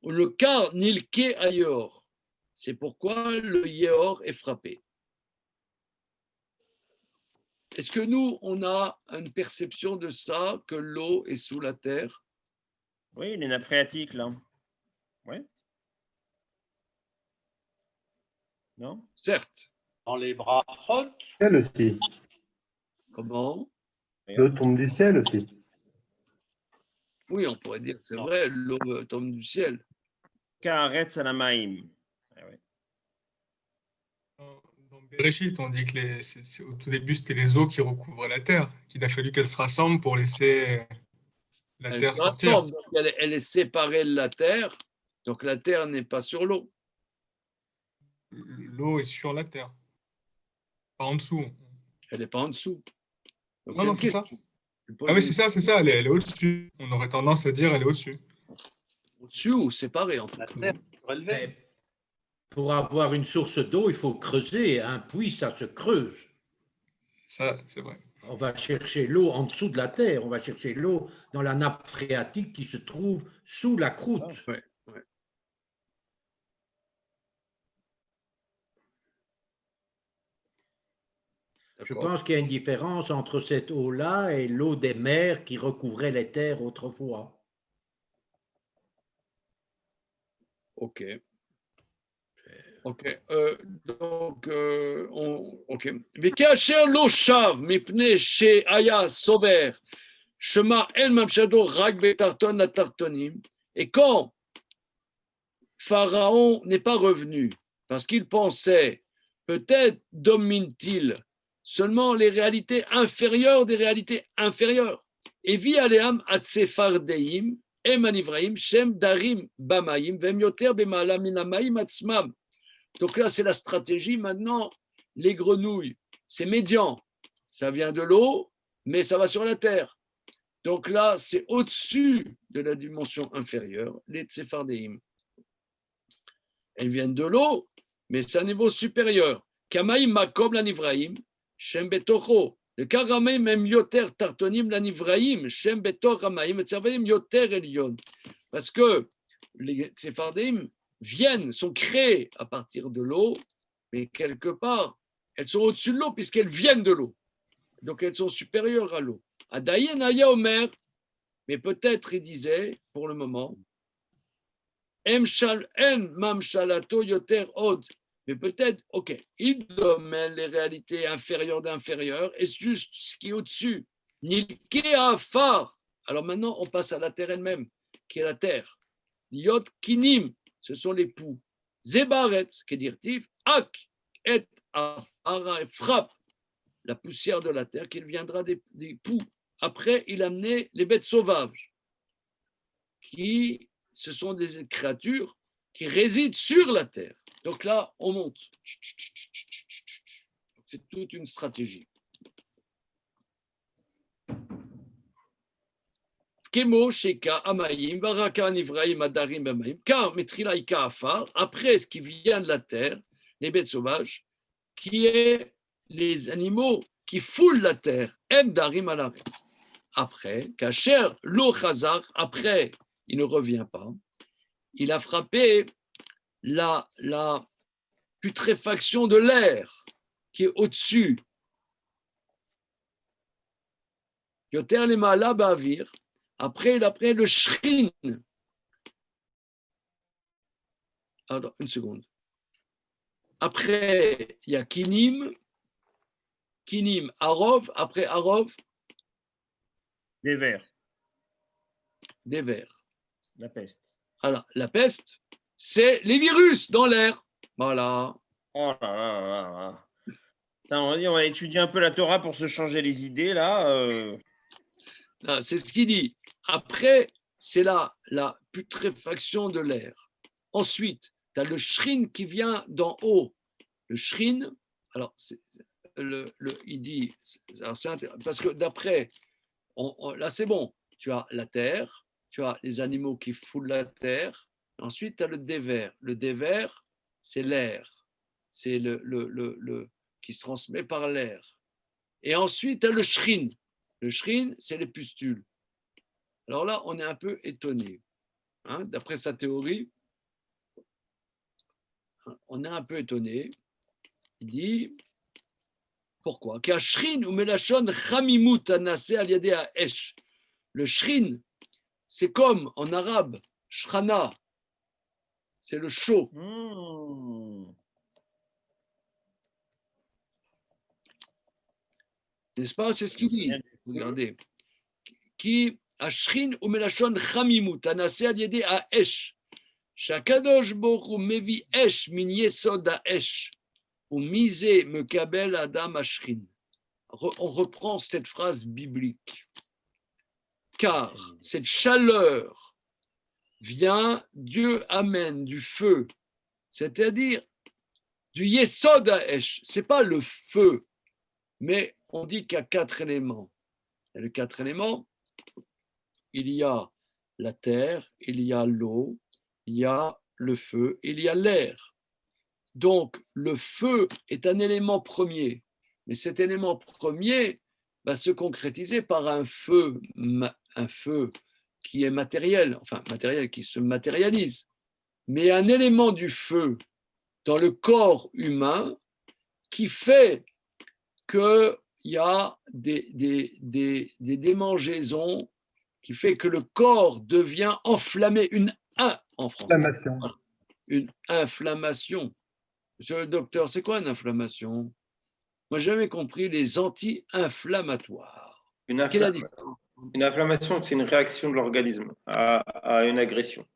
Le car nilke ayor. C'est pourquoi le Yéor est frappé. Est-ce que nous, on a une perception de ça, que l'eau est sous la terre? Oui, les nappes phréatiques, là. Oui. Non? Certes. Dans les brachot, Ciel aussi. Comment? L'eau tombe du ciel aussi. Oui, on pourrait dire, c'est vrai, l'eau tombe du ciel. Kaaretz alamaim. Dans Bereshit, on dit que au tout début, c'était les eaux qui recouvrent la terre, qu'il a fallu qu'elles se rassemblent pour laisser la Elle terre se sortir. rassemble, donc elle est séparée de la terre, donc la terre n'est pas sur l'eau. L'eau est sur la terre, pas en dessous. Elle n'est pas en dessous. Donc, Non, c'est une ça. question. Je pose Ah oui, une- c'est ça, elle est au-dessus. On aurait tendance à dire elle est au-dessus. Au-dessus ou séparée en tout la cas. terre surélevée. Mais pour avoir une source d'eau, il faut creuser. Un puits, ça se creuse. Ça, c'est vrai. On va chercher l'eau en dessous de la terre. On va chercher l'eau dans la nappe phréatique qui se trouve sous la croûte. Ouais. Je D'accord. pense qu'il y a une différence entre cette eau-là et l'eau des mers qui recouvrait les terres autrefois. Ok. Ok. Donc, ok. וכאשר לא שב מפני שהיה סובר שמה אין ממשלתו רק בתחתון לתחתונים, et quand Pharaon n'est pas revenu, parce qu'il pensait, peut-être domine-t-il seulement les réalités inférieures des réalités inférieures. Et vi aleam atsephardeim, em anivraim, shem darim bamaim, vem yoter bemala minamaim atzmam. Donc là, c'est la stratégie. Maintenant, les grenouilles, c'est médian. Ça vient de l'eau, mais ça va sur la terre. Donc là, c'est au-dessus de la dimension inférieure, les tsephardeim. Elles viennent de l'eau, mais c'est un niveau supérieur. Kamaim makom lanivraim, shem betocho. Le karamim même yoter tartonim lanivraim, shem betor ramaim, et tzavaim yoter elion. Parce que les tsephardim viennent, sont créés à partir de l'eau, mais quelque part, elles sont au-dessus de l'eau puisqu'elles viennent de l'eau. Donc elles sont supérieures à l'eau. Adayen aya omer, mais peut-être il disait, pour le moment, en mamshalato yoter od. Mais peut-être, ok, il domine les réalités inférieures d'inférieures et c'est juste ce qui est au-dessus. Nilke afar. Alors maintenant, on passe à la terre elle-même, qui est la terre. Yot kinim, ce sont les poux. Zebaret, qui dit ak et afara, frappe la poussière de la terre, qu'il viendra des poux. Après, il a amené les bêtes sauvages, qui ce sont des créatures qui résident sur la terre. Donc là, on monte. C'est toute une stratégie. Kemo, Sheka, Amaïm, Baraka, Nivraïm, Adarim, Bamaïm, car Metrilaïka, Afar, après ce qui vient de la terre, les bêtes sauvages, qui est les animaux qui foulent la terre, Em Darim Alaret. Après, Kacher, Lo Chazar, après, il ne revient pas, il a frappé la putréfaction de l'air qui est au-dessus. Yoter les Maala Ba'avir. Après le shrin. Alors, une seconde. Après, il y a kinim, arov. Après arov, Des vers, des vers. la peste. Alors, la peste, c'est les virus dans l'air. Voilà. Oh là là là là. Putain, on va étudier un peu la Torah pour se changer les idées, là. Ah, c'est ce qu'il dit. Après, c'est la putréfaction de l'air. Ensuite, tu as le shrin qui vient d'en haut. Le shrin, alors, il dit, alors parce que d'après, là c'est bon, tu as la terre, tu as les animaux qui foulent la terre, ensuite tu as le déver. Le déver, c'est l'air, c'est le qui se transmet par l'air. Et ensuite, tu as le shrin. Le shrin, c'est les pustules. Alors là, on est un peu étonné. Hein, d'après sa théorie, on est un peu étonné. Il dit, pourquoi? Le shrin, c'est comme en arabe, shrana, c'est le chaud. N'est-ce pas? C'est ce qu'il dit. Regardez. Qui ashrin ou melashon chamimut, anase al yede ha'esh. Shakadosh Baruch Hu mevi esh min yesod ha'esh. Ou mise mekabel adam ashrin. On reprend cette phrase biblique. Car cette chaleur vient, Dieu amène du feu, c'est-à-dire du yesod ha'esh. Ce n'est pas le feu, mais on dit qu'il y a 4 éléments. Et les 4 éléments, il y a la terre, il y a l'eau, il y a le feu, il y a l'air. Donc, le feu est un élément premier, mais cet élément premier va se concrétiser par un feu qui est matériel, enfin matériel qui se matérialise. Mais un élément du feu dans le corps humain qui fait qu'il y a des démangeaisons, qui fait que le corps devient enflammé, en français. Inflammation. Voilà. Une inflammation. Monsieur le docteur, c'est quoi une inflammation? Moi, j'ai jamais compris les anti-inflammatoires. Quelle est la différence? Une inflammation, c'est une réaction de l'organisme à une agression.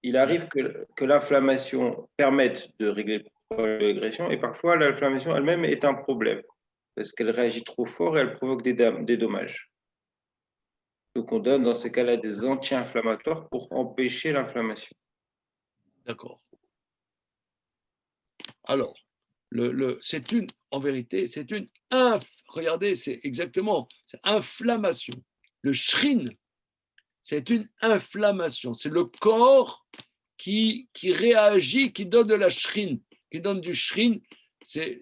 Il arrive que l'inflammation permette de régler l'agression et parfois l'inflammation elle-même est un problème parce qu'elle réagit trop fort et elle provoque des dommages. Donc on donne dans ces cas-là des anti-inflammatoires pour empêcher l'inflammation. D'accord. Alors, en vérité, c'est une regardez, c'est exactement, c'est inflammation. Le shrin, c'est une inflammation. C'est le corps qui réagit, qui donne de la shrin, qui donne du shrin. C'est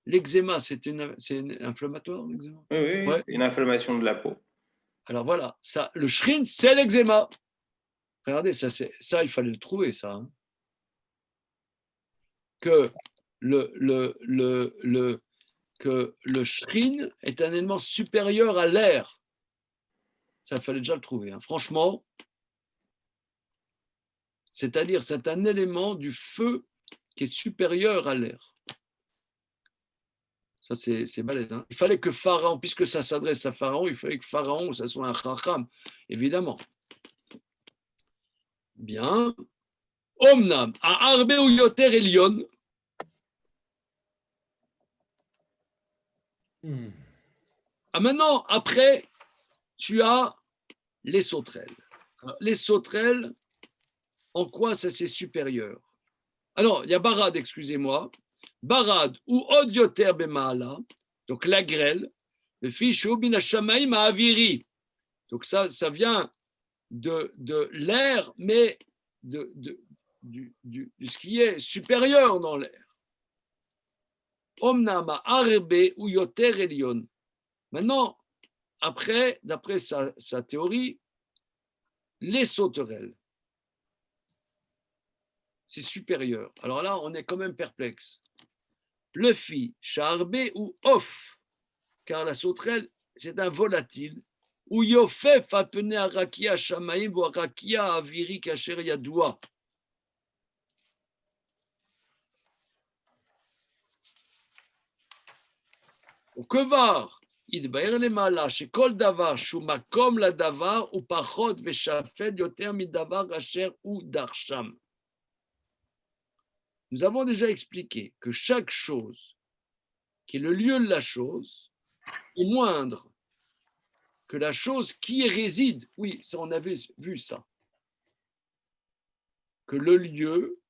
l'eczéma, c'est inflammatoire, l'eczéma? Oui, ouais. C'est une inflammation de la peau. Alors voilà, ça, le shrin, c'est l'eczéma. Regardez, ça, il fallait le trouver, ça. Hein. Que que le shrin est un élément supérieur à l'air. Ça, il fallait déjà le trouver. Hein. Franchement, c'est-à-dire, c'est un élément du feu qui est supérieur à l'air. Ça, c'est balèze. Hein. Il fallait que Pharaon, puisque ça s'adresse à Pharaon, il fallait que Pharaon, ça soit un chacham, évidemment. Bien. Omnam, à Arbe ou Yoter Elion. Ah, maintenant, après, tu as les sauterelles. Alors, les sauterelles, en quoi ça c'est supérieur? Alors, il y a Barad, excusez-moi. Barad ou Od Yoter Bemaala, donc la grêle, le fichu binashamaim aviri. Donc ça vient de l'air, mais de ce qui est supérieur dans l'air. Omnama arbe ou yoter elion. Maintenant, après, d'après sa théorie, les sauterelles, c'est supérieur. Alors là, on est quand même perplexe. Le fi, charbe ou off, car la sauterelle, c'est un volatile. Ou yofef apene arakia shamaim ou arakia aviri kasher yadoua. וכבר יתבהר למעלה שכל דבר שהוא מקום לדבר הוא פחות ושפל יותר מדבר אשר הוא דרשם. Nous avons déjà expliqué que chaque chose qui est le lieu de la chose est moindre que la chose qui y réside. Oui, ça, on avait vu ça. Que le lieu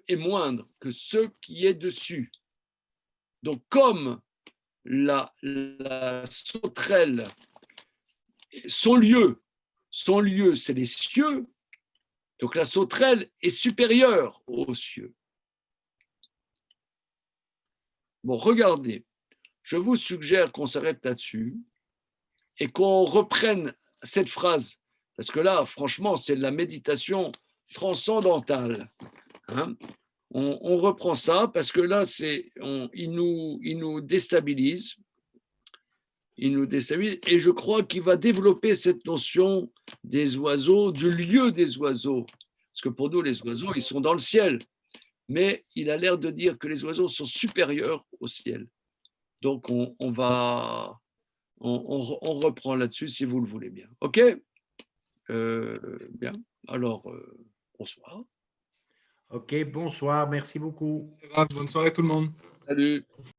est moindre que ce qui est dessus. Donc, comme la sauterelle, son lieu, c'est les cieux, donc la sauterelle est supérieure aux cieux. Bon, regardez, je vous suggère qu'on s'arrête là-dessus et qu'on reprenne cette phrase, parce que là, franchement, c'est de la méditation transcendantale. Hein. On reprend ça parce que là, il nous déstabilise. Il nous déstabilise et je crois qu'il va développer cette notion des oiseaux, du lieu des oiseaux. Parce que pour nous, les oiseaux, ils sont dans le ciel. Mais il a l'air de dire que les oiseaux sont supérieurs au ciel. Donc, on reprend là-dessus si vous le voulez bien. OK? Bien. Alors, bonsoir. OK, bonsoir, merci beaucoup. C'est grave. Bonne soirée tout le monde. Salut.